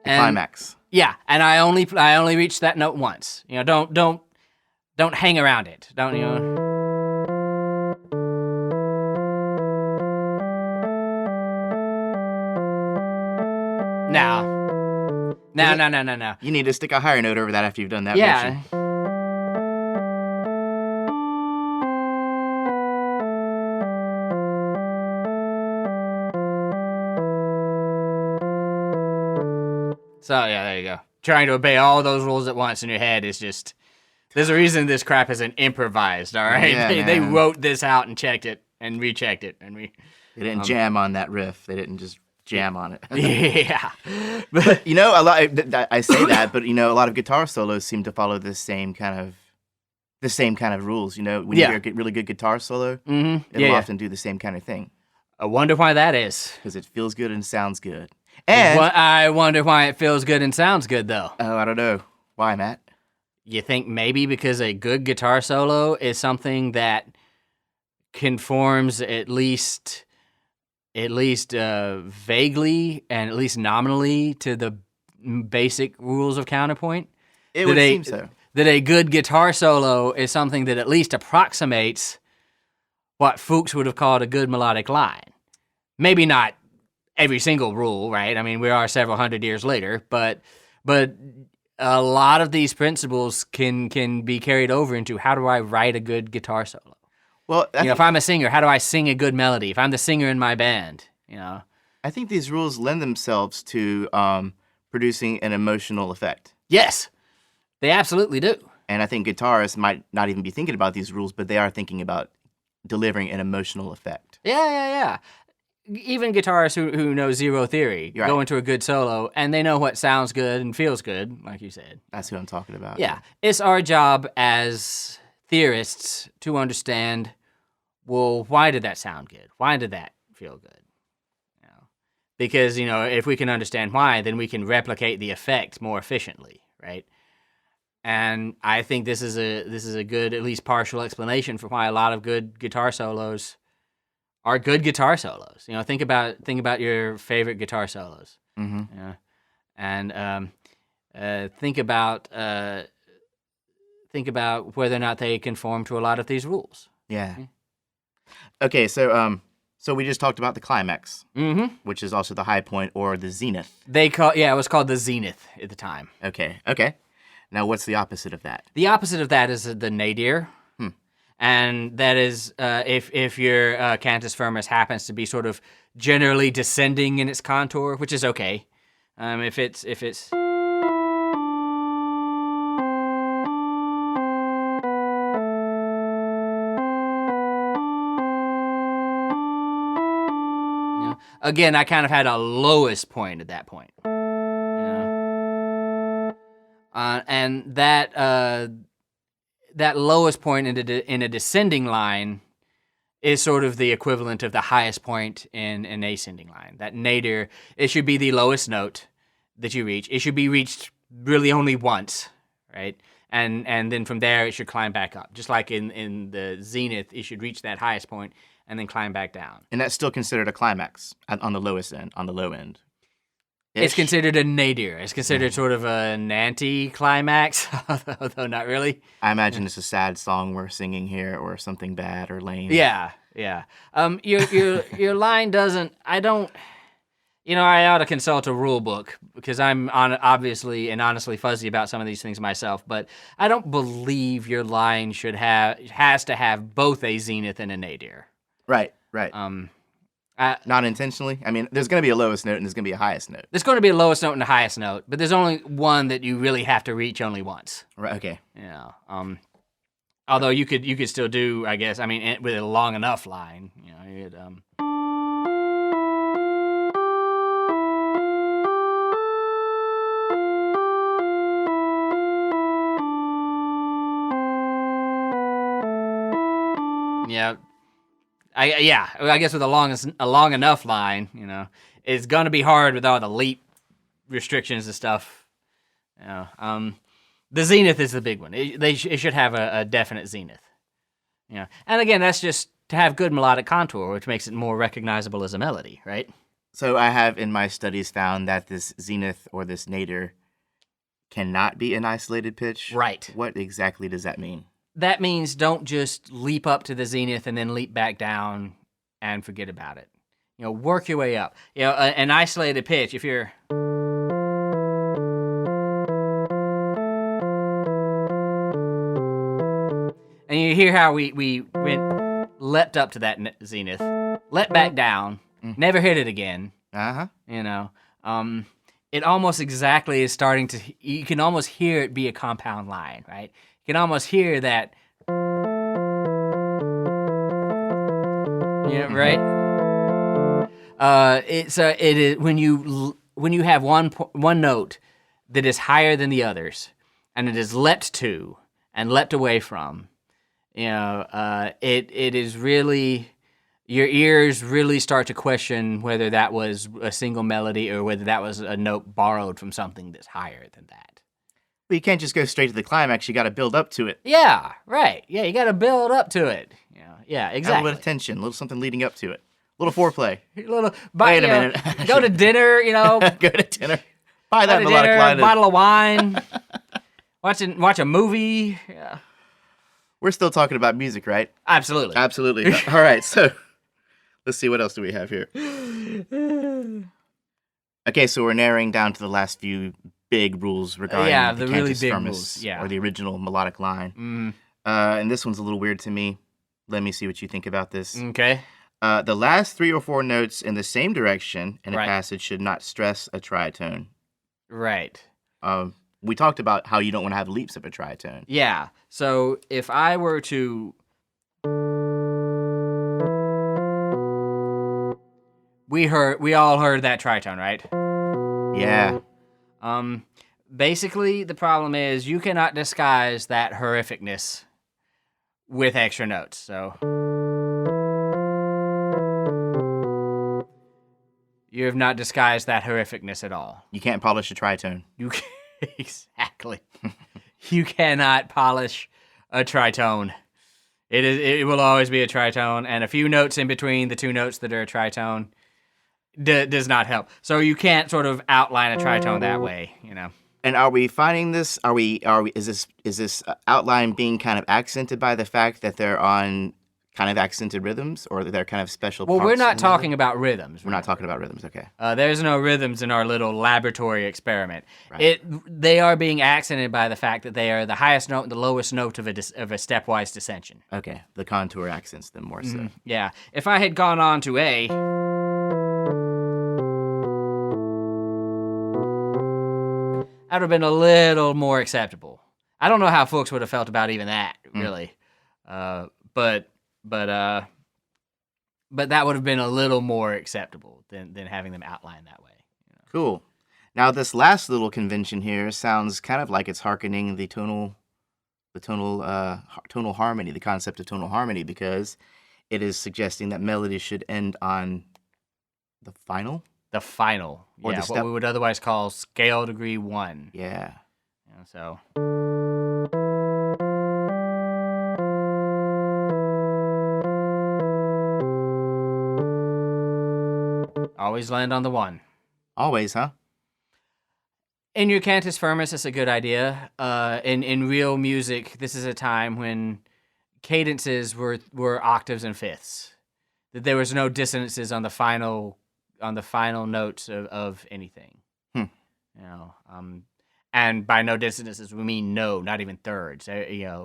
Climax. Yeah, and I only reached that note once. Don't hang around it. Don't No. You need to stick a higher note over that after you've done that. Yeah. Motion. So yeah, there you go. Trying to obey all those rules at once in your head is just. There's a reason this crap isn't improvised. All right, Yeah, they wrote this out and checked it and rechecked it, and They didn't jam on that riff. They didn't just jam on it. Yeah. But a lot. I say that, but a lot of guitar solos seem to follow the same kind of rules. When you hear a really good guitar solo, it'll often do the same kind of thing. I wonder why that is. Because it feels good and sounds good. And I wonder why it feels good and sounds good, though. Oh, I don't know. Why, Matt? You think maybe because a good guitar solo is something that conforms at least vaguely and at least nominally to the basic rules of counterpoint? It would seem so. That a good guitar solo is something that at least approximates what Fuchs would have called a good melodic line. Maybe not every single rule, right? I mean, we are several hundred years later, but a lot of these principles can be carried over into how do I write a good guitar solo? Well, if I'm a singer, how do I sing a good melody? If I'm the singer in my band, I think these rules lend themselves to producing an emotional effect. Yes, they absolutely do. And I think guitarists might not even be thinking about these rules, but they are thinking about delivering an emotional effect. Yeah. Even guitarists who know zero theory go into a good solo, and they know what sounds good and feels good, like you said. That's who I'm talking about. Yeah. It's our job as theorists to understand, well, why did that sound good? Why did that feel good? Because, if we can understand why, then we can replicate the effect more efficiently, right? And I think this is a good, at least partial explanation for why a lot of good guitar solos are good guitar solos. Think about your favorite guitar solos. Mm-hmm. And think about whether or not they conform to a lot of these rules. Yeah. Okay, so we just talked about the climax, which is also the high point or the zenith. It was called the zenith at the time. Okay. Now, what's the opposite of that? The opposite of that is the nadir. And that is if your cantus firmus happens to be sort of generally descending in its contour, which is okay. If it's again, I kind of had a lowest point at that point. And that lowest point in a descending line is sort of the equivalent of the highest point in an ascending line. That nadir, it should be the lowest note that you reach. It should be reached really only once, right? And then from there, it should climb back up. Just like in the zenith, it should reach that highest point and then climb back down. And that's still considered a climax on the lowest end, on the low end. It's considered a nadir. It's considered sort of an anti-climax, although not really. I imagine it's a sad song we're singing here, or something bad or lame. Yeah. Your line doesn't. I don't. I ought to consult a rule book because I'm obviously and honestly fuzzy about some of these things myself. But I don't believe your line has to have both a zenith and a nadir. Right. Not intentionally? I mean, there's going to be a lowest note and there's going to be a highest note. There's going to be a lowest note and a highest note, but there's only one that you really have to reach only once. Right, okay. Yeah. Although you could still do, I guess, I mean, with a long enough line, you know, you'd, yeah. I guess with a long enough line, you know, it's gonna be hard with all the leap restrictions and stuff. You know, the zenith is the big one. It should have a definite zenith. You know, and again, that's just to have good melodic contour, which makes it more recognizable as a melody, right? So I have in my studies found that this zenith or this nadir cannot be an isolated pitch. Right. What exactly does that mean? That means don't just leap up to the zenith and then leap back down and forget about it. You know, work your way up. You know, an isolated pitch, if you're... And you hear how we leapt up to that zenith, leapt back down, never hit it again. Uh-huh. You know, it almost exactly is starting to... You can almost hear it be a compound line, right? You can almost hear that... Yeah, right. It is when you have one note that is higher than the others, and it is leapt to and leapt away from. You know, it is really, your ears really start to question whether that was a single melody or whether that was a note borrowed from something that's higher than that. Well, you can't just go straight to the climax. You got to build up to it. Yeah, right. Yeah, you got to build up to it. Yeah, exactly. Have a little tension, a little something leading up to it. A little foreplay. Wait a minute. Go to dinner, you know. Go to dinner. Buy that melodic line. Bottle of wine. Watch a movie. Yeah. We're still talking about music, right? Absolutely. Absolutely. All right, so let's see, what else do we have here? Okay, so we're narrowing down to the last few big rules regarding the really cantus big firmus, rules, or the original melodic line. Mm. And this one's a little weird to me. Let me see what you think about this. Okay. The last 3 or 4 notes in the same direction in a Right. passage should not stress a tritone. Right. We talked about how you don't want to have leaps of a tritone. Yeah. So if I were to... We all heard that tritone, right? Yeah. Basically, the problem is you cannot disguise that horrificness with extra notes. So you have not disguised that horrificness at all. You can't polish a tritone. Exactly. You cannot polish a tritone. It will always be a tritone, and a few notes in between the 2 notes that are a tritone does not help. So you can't sort of outline a tritone that way, you know. And are we finding this? Is this outline being kind of accented by the fact that they're on kind of accented rhythms, or they're kind of special? Well, parts we're not in talking about rhythms. We're not talking about rhythms. Okay. There's no rhythms in our little laboratory experiment. Right. They are being accented by the fact that they are the highest note and the lowest note of a stepwise descension. Okay. The contour accents them more so. Yeah. If I had gone on to A, that would have been a little more acceptable. I don't know how folks would have felt about even that, really. But that would have been a little more acceptable than having them outline that way. You know? Cool. Now, this last little convention here sounds kind of like it's hearkening the tonal harmony, the concept of tonal harmony, because it is suggesting that melody should end on the final. The final, or yeah, what we would otherwise call scale degree 1. Yeah. So. Always land on the 1. Always, huh? In your cantus firmus, it's a good idea. In real music, this is a time when cadences were octaves and fifths. That there was no dissonances on the final notes of anything. You know, And by no dissonances, we mean no, not even thirds.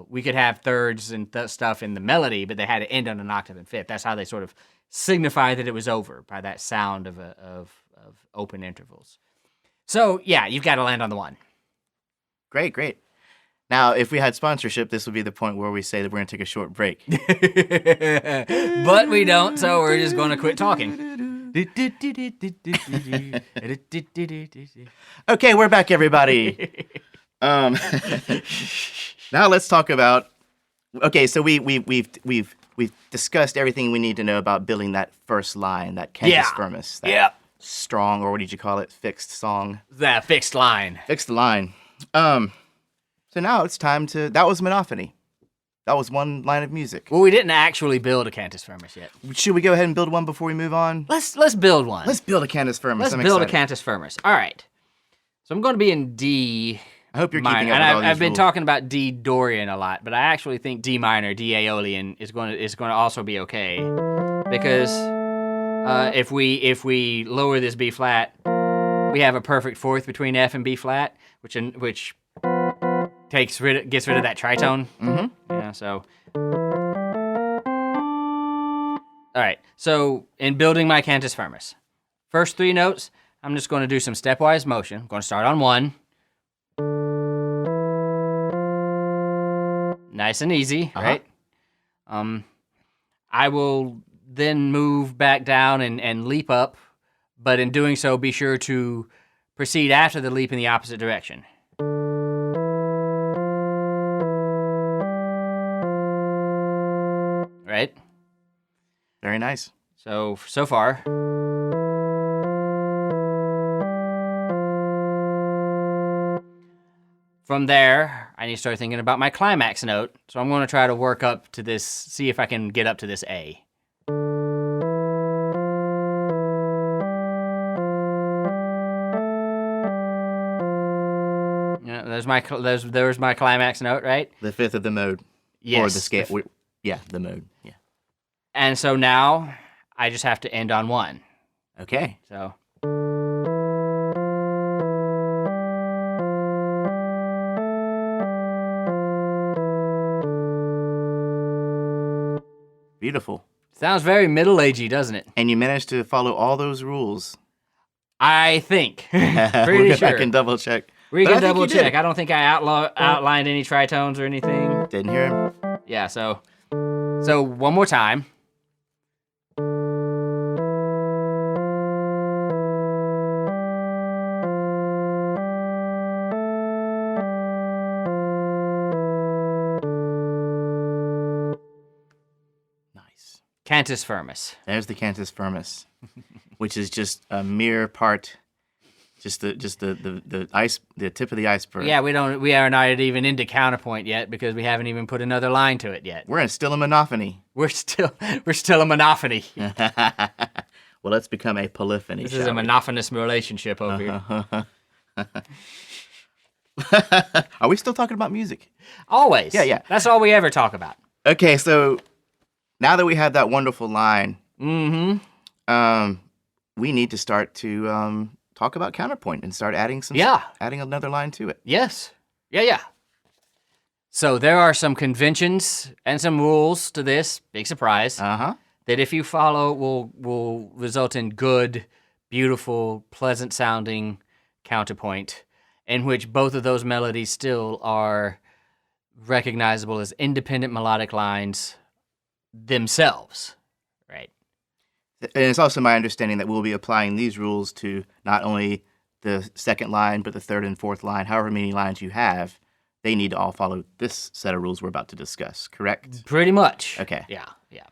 We could have thirds and stuff in the melody, but they had to end on an octave and fifth. That's how they sort of signify that it was over, by that sound of open intervals. So, yeah, you've got to land on the 1. Great. Now, if we had sponsorship, this would be the point where we say that we're going to take a short break. But we don't, so we're just going to quit talking. Okay, we're back, everybody. Now let's talk about. Okay, so we've discussed everything we need to know about building that first line, that cantus firmus, that strong, or what did you call it, fixed song? That fixed line. Fixed line. So now it's time to. That was monophony. That was one line of music. Well, we didn't actually build a cantus firmus yet. Should we go ahead and build one before we move on? Let's build one. Let's build a cantus firmus. Let's build a cantus firmus. All right. So I'm going to be in D. I hope you're minor. keeping up and with all these I've been rules. talking about D Dorian a lot, but I actually think D minor, D Aeolian is going to also be okay, because if we lower this B flat, we have a perfect fourth between F and B flat, which gets rid of that tritone. Mm-hmm. Yeah. So. All right. So in building my cantus firmus, first 3 notes, I'm just going to do some stepwise motion. I'm going to start on 1. Nice and easy, right? I will then move back down and leap up, but in doing so, be sure to proceed after the leap in the opposite direction. Right? Very nice. So far. From there, I need to start thinking about my climax note. So I'm going to try to work up to this, see if I can get up to this A. Yeah, there's my climax note, right? The 5th of the mode. Yes. Or the scale. The mode. Yeah. And so now I just have to end on 1. Okay. So. Beautiful. Sounds very middle-agey, doesn't it? And you managed to follow all those rules. I think. We'll Pretty go sure. back and double check. We But I can think you double did. check. I don't think I outlined any tritones or anything. Didn't hear him? Yeah, so one more time. Nice. Cantus firmus. There's the cantus firmus, which is just a mere part, just the tip of the iceberg. Yeah, we are not even into counterpoint yet because we haven't even put another line to it yet. We're still a monophony. We're still a monophony. Well, let's become a polyphony. This is a monophonous relationship over here. Are we still talking about music? Always. Yeah. That's all we ever talk about. Okay, so now that we have that wonderful line, we need to start to talk about counterpoint and start adding adding another line to it. Yes. Yeah. So there are some conventions and some rules to this. Big surprise. That if you follow will result in good, beautiful, pleasant sounding counterpoint, in which both of those melodies still are recognizable as independent melodic lines themselves, right? And it's also my understanding that we'll be applying these rules to not only the second line, but the third and fourth line. However many lines you have, they need to all follow this set of rules we're about to discuss, correct? Pretty much. Okay. Yeah,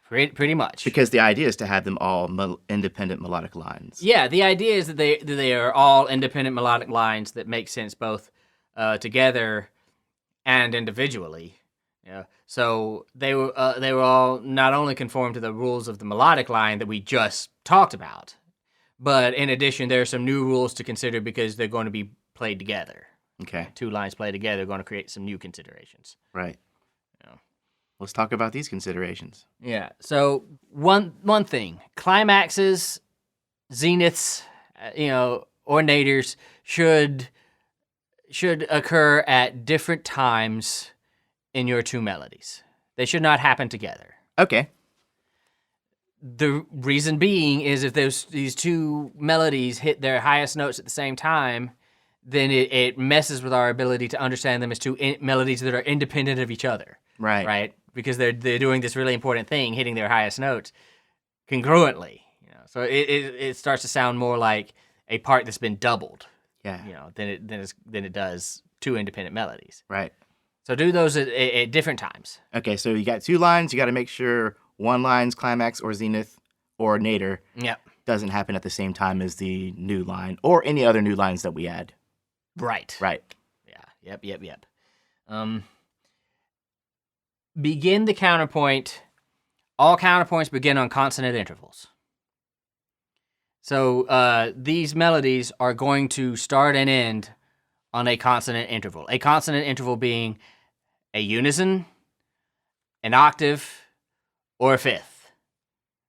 pretty much. Because the idea is to have them all independent melodic lines. Yeah, the idea is that they are all independent melodic lines that make sense both together and individually. Yeah. So they were all not only conform to the rules of the melodic line that we just talked about, but in addition, there are some new rules to consider because they're going to be played together. Okay. 2 lines played together are going to create some new considerations. Right. Yeah. Let's talk about these considerations. Yeah. So one thing, climaxes, zeniths, or naders should should occur at different times in your two melodies. They should not happen together. Okay. The reason being is if these two melodies hit their highest notes at the same time, then it messes with our ability to understand them as two melodies that are independent of each other. Right. Right? Because they're doing this really important thing, hitting their highest notes congruently. So it starts to sound more like a part that's been doubled. Yeah. Than it does two independent melodies. Right. So do those at different times. Okay, so you got two lines. You got to make sure one line's climax or zenith or nadir doesn't happen at the same time as the new line or any other new lines that we add. Right. Right. Yeah. Yep. Begin the counterpoint. All counterpoints begin on consonant intervals. So these melodies are going to start and end on a consonant interval. A consonant interval being a unison, an octave, or a fifth,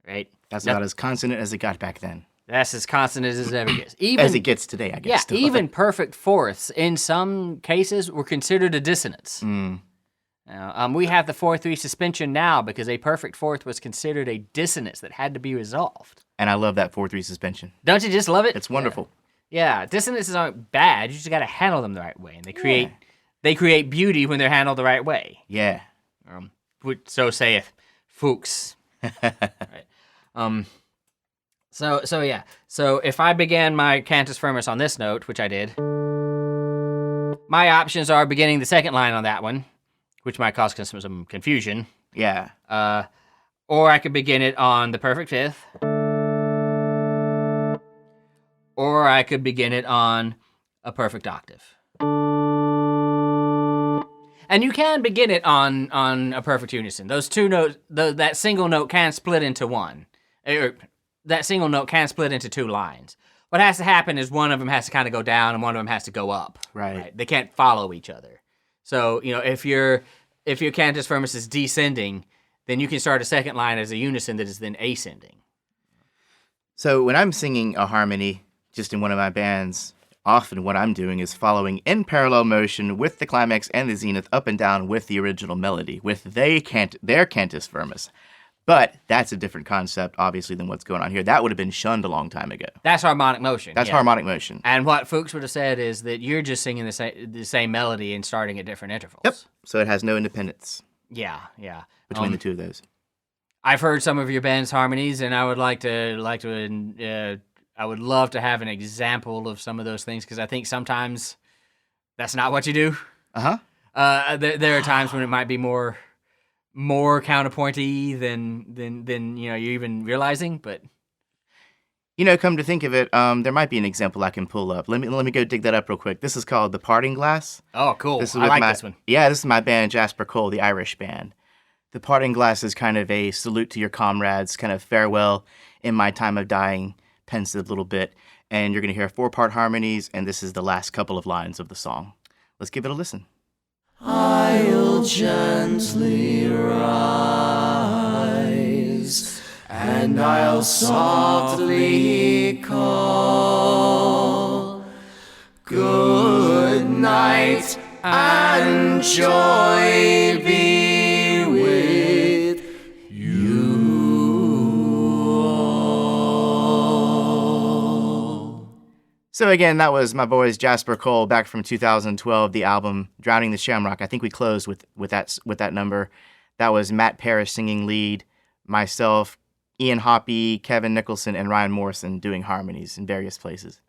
right? That's about as consonant as it got back then. That's as consonant as it ever gets. As it gets today, I guess. Yeah, still. even perfect fourths, in some cases, were considered a dissonance. We have the 4/3 suspension now because a perfect fourth was considered a dissonance that had to be resolved. And I love that 4/3 suspension. Don't you just love it? It's wonderful. Yeah, dissonances aren't bad. You just got to handle them the right way, and they create beauty when they're handled the right way. Yeah. So saith Fuchs. Right. So if I began my cantus firmus on this note, which I did, my options are beginning the second line on that one, which might cause some confusion. Yeah. Or I could begin it on the perfect fifth. Or I could begin it on a perfect octave. And you can begin it on a perfect unison. Those two notes, that single note can split into one. That single note can split into two lines. What has to happen is one of them has to kind of go down and one of them has to go up. Right. They can't follow each other. So, if your cantus firmus is descending, then you can start a second line as a unison that is then ascending. So when I'm singing a harmony, just in one of my bands, often what I'm doing is following in parallel motion with the climax and the zenith up and down with the original melody, with their cantus firmus. But that's a different concept, obviously, than what's going on here. That would have been shunned a long time ago. That's harmonic motion. That's harmonic motion. And what Fuchs would have said is that you're just singing the same melody and starting at different intervals. Yep. So it has no independence. Yeah. Between the two of those. I've heard some of your band's harmonies, and I would I would love to have an example of some of those things because I think sometimes that's not what you do. There are times when it might be more counterpointy than you're even realizing, but come to think of it, there might be an example I can pull up. Let me go dig that up real quick. This is called The Parting Glass. Oh, cool. This one. Yeah, this is my band, Jasper Cole, the Irish band. The Parting Glass is kind of a salute to your comrades, kind of farewell in my time of dying, pensive little bit. And you're going to hear 4-part harmonies, and this is the last couple of lines of the song. Let's give it a listen. I'll gently rise, and I'll softly call. Good night, and joy be with you all. So again, that was my boys Jasper Cole back from 2012, the album Drowning the Shamrock. I think we closed with that number. That was Matt Parrish singing lead, myself, Ian Hoppy, Kevin Nicholson, and Ryan Morrison doing harmonies in various places.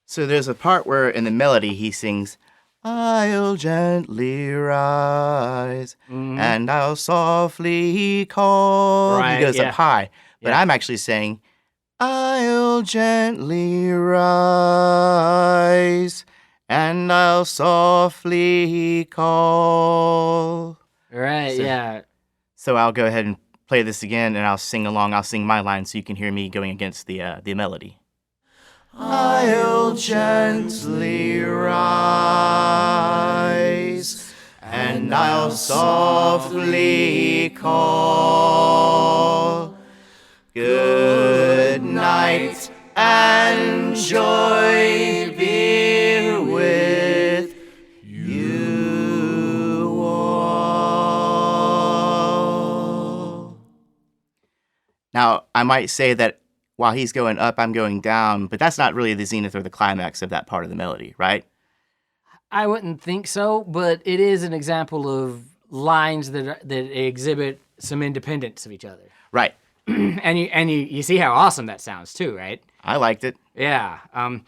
So there's a part where in the melody he sings, I'll gently rise, and I'll softly call. Right, he goes up high. But I'm actually saying, I'll gently rise, and I'll softly call. Right, So I'll go ahead and play this again, and I'll sing along. I'll sing my line so you can hear me going against the melody. I'll gently rise, and I'll softly call. Good night, and joy be with Now, I might say that while he's going up, I'm going down, but that's not really the zenith or the climax of that part of the melody, right? I wouldn't think so, but it is an example of lines that exhibit some independence of each other. Right. and you see how awesome that sounds too, right? I liked it. Yeah. Now,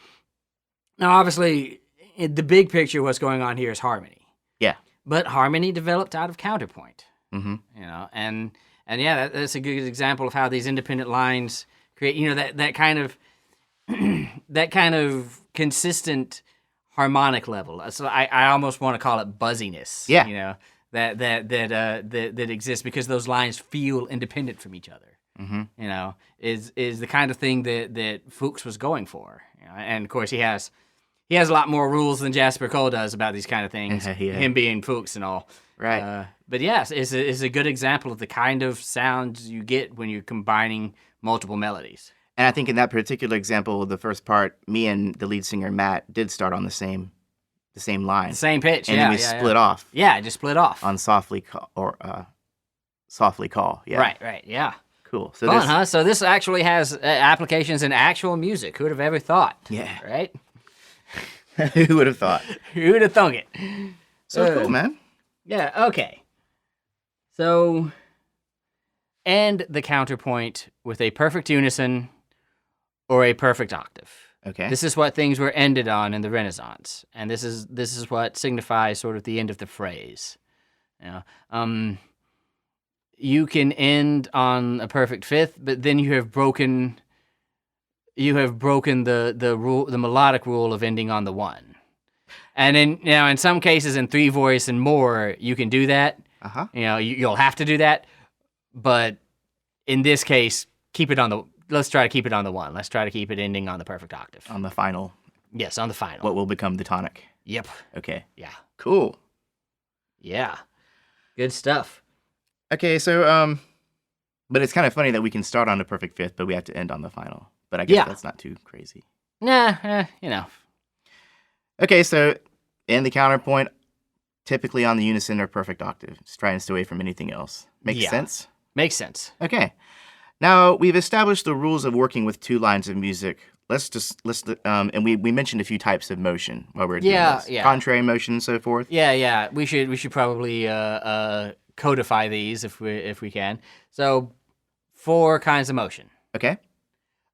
obviously, the big picture, what's going on here is harmony. Yeah. But harmony developed out of counterpoint. Mm-hmm. You know, and yeah, that's a good example of how these independent lines create, you know, that kind of that kind of consistent harmonic level. So I almost want to call it buzziness. Yeah. You know, that exists because those lines feel independent from each other. Mm-hmm. You know, is the kind of thing that Fuchs was going for. You know? And of course, he has a lot more rules than Jasper Cole does about these kind of things. Yeah. Him being Fuchs and all. Right. But yes, it's a good example of the kind of sounds you get when you're combining multiple melodies. And I think in that particular example, the first part, me and the lead singer Matt did start on the same line, The same pitch, and yeah. then we split off. Yeah, it just split off. On softly call. Yeah. Right, yeah. Cool. So Fun, huh? So this actually has applications in actual music. Who would have ever thought? Yeah. Right? Who would have thought? Who would have thunk it? So cool, man. Yeah, okay. So, end the counterpoint with a perfect unison or a perfect octave. Okay. This is what things were ended on in the Renaissance, and this is what signifies sort of the end of the phrase. You know, you can end on a perfect fifth, but then you have broken the rule, the melodic rule of ending on the one. And in some cases, in three voice and more, you can do that. Uh-huh. You know, you'll have to do that, but in this case, let's try to keep it on the one. Let's try to keep it ending on the perfect octave. On the final. Yes, on the final. What will become the tonic. Yep. Okay. Yeah. Cool. Yeah. Good stuff. Okay, so but it's kind of funny that we can start on the perfect fifth, but we have to end on the final. But I guess that's not too crazy. Nah, you know. Okay, so in the counterpoint, typically on the unison or perfect octave. Just try and stay away from anything else. Makes sense? Makes sense. Okay. Now, we've established the rules of working with two lines of music. And we mentioned a few types of motion while we were doing this. Yeah. Contrary motion and so forth. Yeah. We should probably codify these if we can. So, 4 kinds of motion. Okay.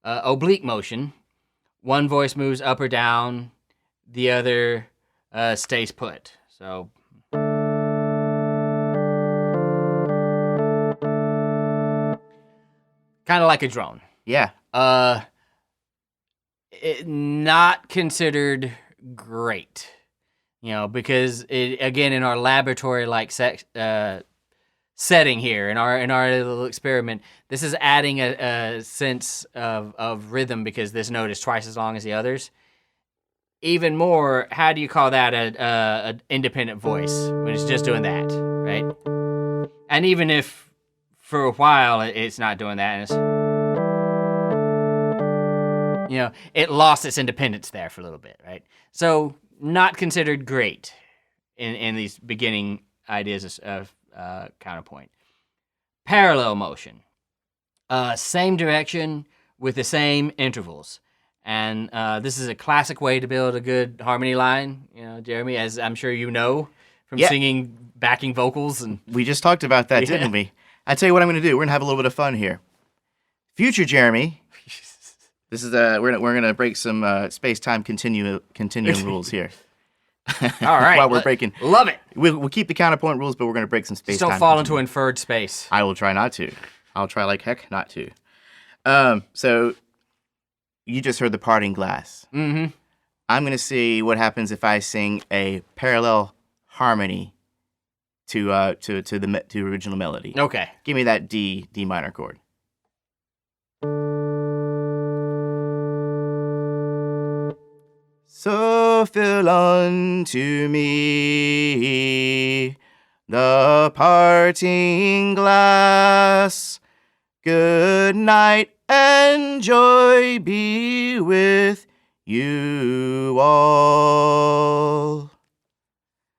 Oblique motion. One voice moves up or down. The other stays put. So. Kind of like a drone. Yeah. Not considered great, you know, because again in our laboratory like setting here in our little experiment, this is adding a sense of rhythm because this note is twice as long as the others. Even more, how do you call that a independent voice when it's just doing that, right? And even if for a while it's not doing that, and it's, you know, it lost its independence there for a little bit, right? So not considered great in these beginning ideas of counterpoint. Parallel motion, same direction with the same intervals. And this is a classic way to build a good harmony line, you know, Jeremy, as I'm sure you know from singing backing vocals. And we just talked about that, didn't we? I tell you what I'm going to do. We're going to have a little bit of fun here. Future Jeremy, this is we're going to break some space-time continuum rules here. All right. While we're breaking. Love it. We'll keep the counterpoint rules, but we're going to break some space-time. Just don't fall into inferred space. I will try not to. I'll try like heck not to. So you just heard the parting glass. Mm-hmm. I'm going to see what happens if I sing a parallel harmony to the original melody. Okay. Give me that D minor chord. So fill unto me the parting glass. Good night and joy be with you all.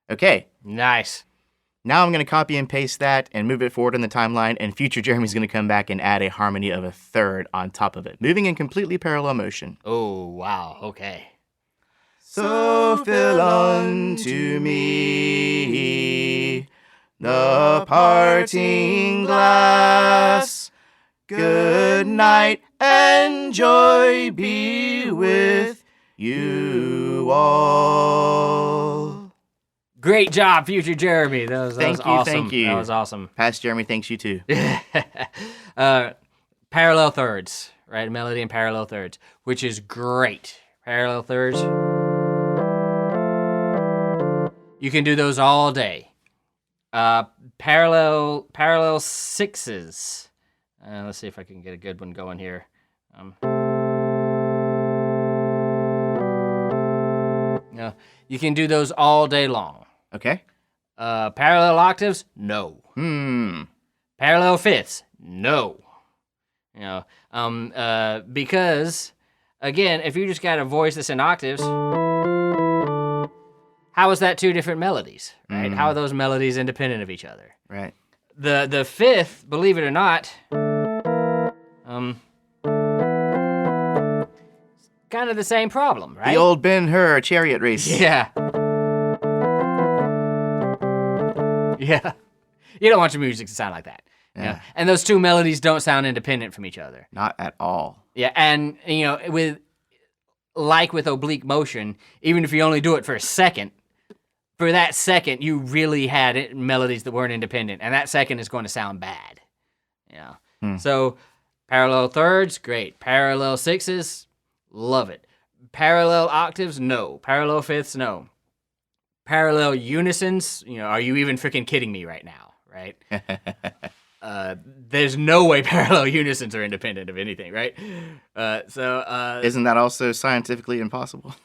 Okay. Nice. Now I'm going to copy and paste that and move it forward in the timeline, and future Jeremy's going to come back and add a harmony of a third on top of it, moving in completely parallel motion. Oh, wow. Okay. So fill unto me the parting glass. Good night and joy be with you all. Great job, future Jeremy. That was Thank you, awesome. thank you. That was awesome. Past Jeremy thanks you too. Parallel thirds, right? Melody and parallel thirds, which is great. Parallel thirds. You can do those all day. Parallel sixes. Let's see if I can get a good one going here. You can do those all day long. Okay. Parallel octaves? No. Parallel fifths? No. Because, again, if you just got a voice that's in octaves, how is that two different melodies, right? How are those melodies independent of each other? Right. The fifth, believe it or not, kind of the same problem, right? The old Ben-Hur chariot race. Yeah. Yeah. You don't want your music to sound like that. Yeah. And those two melodies don't sound independent from each other. Not at all. Yeah, and with oblique motion, even if you only do it for a second, for that second you really had melodies that weren't independent, and that second is going to sound bad. So parallel thirds, great. Parallel sixes, love it. Parallel octaves, no. Parallel fifths, no. Parallel unisons, are you even freaking kidding me right now, right? There's no way parallel unisons are independent of anything, right? Isn't that also scientifically impossible?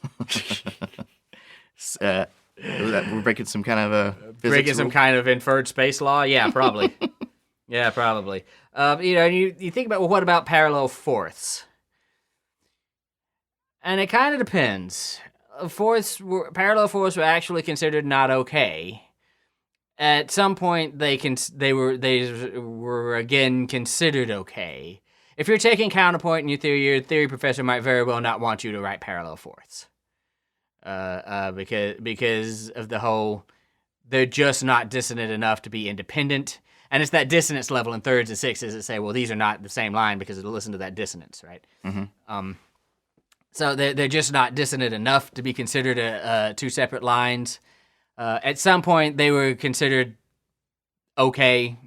We're breaking some kind of a breaking some kind of inferred space law? Yeah, probably. Yeah, probably. You think about, well, what about parallel fourths? And it kind of depends. Parallel fourths were actually considered not okay. At some point, they were again considered okay. If you're taking counterpoint in your theory professor might very well not want you to write parallel fourths, because of the whole, they're just not dissonant enough to be independent, and it's that dissonance level in thirds and sixes that say, well, these are not the same line because it'll listen to that dissonance, right? So they're just not dissonant enough to be considered two separate lines. At some point, they were considered okay.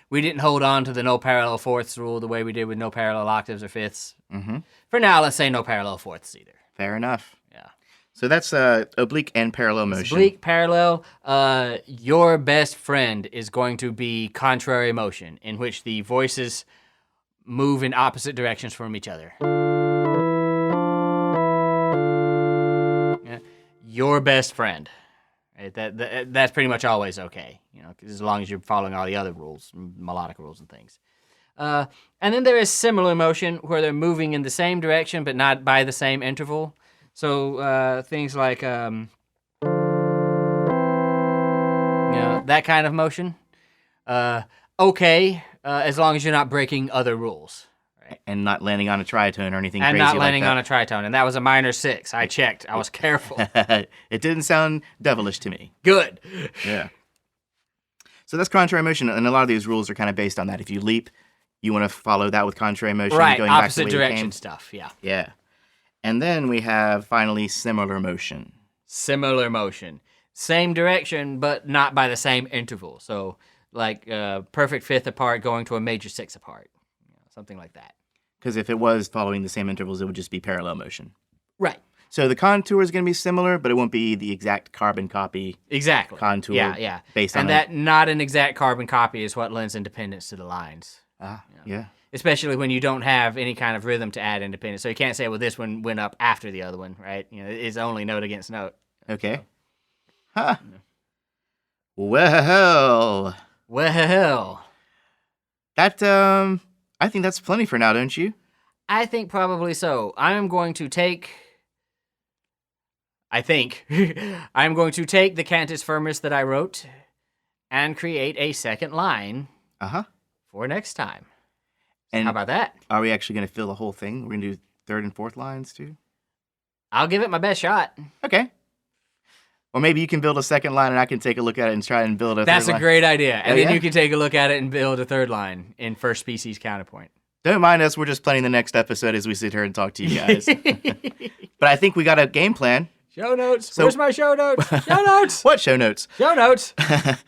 We didn't hold on to the no parallel fourths rule the way we did with no parallel octaves or fifths. For now, let's say no parallel fourths either. Fair enough. Yeah. So that's oblique and parallel motion. Oblique, parallel. Your best friend is going to be contrary motion, in which the voices move in opposite directions from each other. Your best friend. Right? That's pretty much always okay, as long as you're following all the other rules, melodic rules and things. And then there is similar motion, where they're moving in the same direction but not by the same interval. So things like that kind of motion. Okay, as long as you're not breaking other rules. Right? And not landing on a tritone or anything and crazy like that. And not landing on a tritone. And that was a minor 6. I checked. I was careful. It didn't sound devilish to me. Good. Yeah. So that's contrary motion, and a lot of these rules are kind of based on that. If you leap, you want to follow that with contrary motion. Right, going opposite back the way you direction came. stuff, yeah. Yeah. And then we have, finally, similar motion. Similar motion. Same direction, but not by the same interval. So, like perfect fifth apart going to a major 6 apart. Something like that. Because if it was following the same intervals, it would just be parallel motion. Right. So the contour is going to be similar, but it won't be the exact carbon copy. Exactly. Contour. Yeah. Based on and that not an exact carbon copy is what lends independence to the lines. Yeah. Especially when you don't have any kind of rhythm to add independence. So you can't say, well, this one went up after the other one, right? It's only note against note. Okay. Huh. Well. That, I think that's plenty for now, don't you? I think probably so. I'm going to take the cantus firmus that I wrote and create a second line Uh-huh. for next time. So And how about that? are we actually going to fill the whole thing? We're going to do third and fourth lines too? I'll give it my best shot. Okay. Or maybe you can build a second line and I can take a look at it and try and build a That's third a line. great idea. And Oh, then yeah? you can take a look at it and build a third line in first species counterpoint. Don't mind us. We're just planning the next episode as we sit here and talk to you guys. But I think we got a game plan. Show notes. So- Where's my show notes? Show notes. What show notes? Show notes.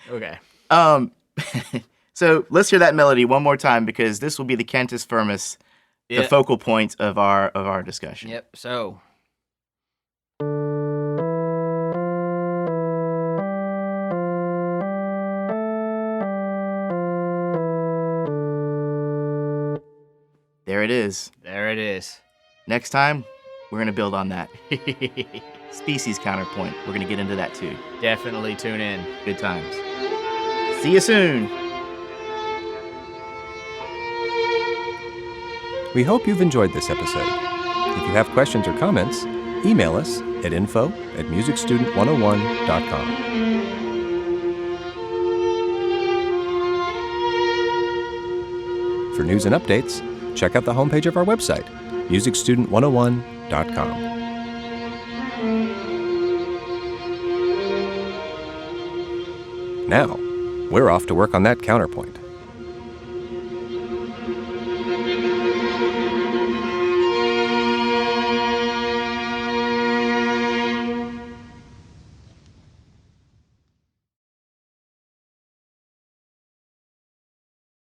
Okay. So let's hear that melody one more time because this will be the cantus firmus, the Yeah. focal point of our discussion. Yep. So. There it is. There it is. Next time, we're going to build on that. Species counterpoint. We're going to get into that too. Definitely tune in. Good times. See you soon. We hope you've enjoyed this episode. If you have questions or comments, email us at info@musicstudent101.com. For news and updates, check out the homepage of our website, musicstudent101.com. Now, we're off to work on that counterpoint.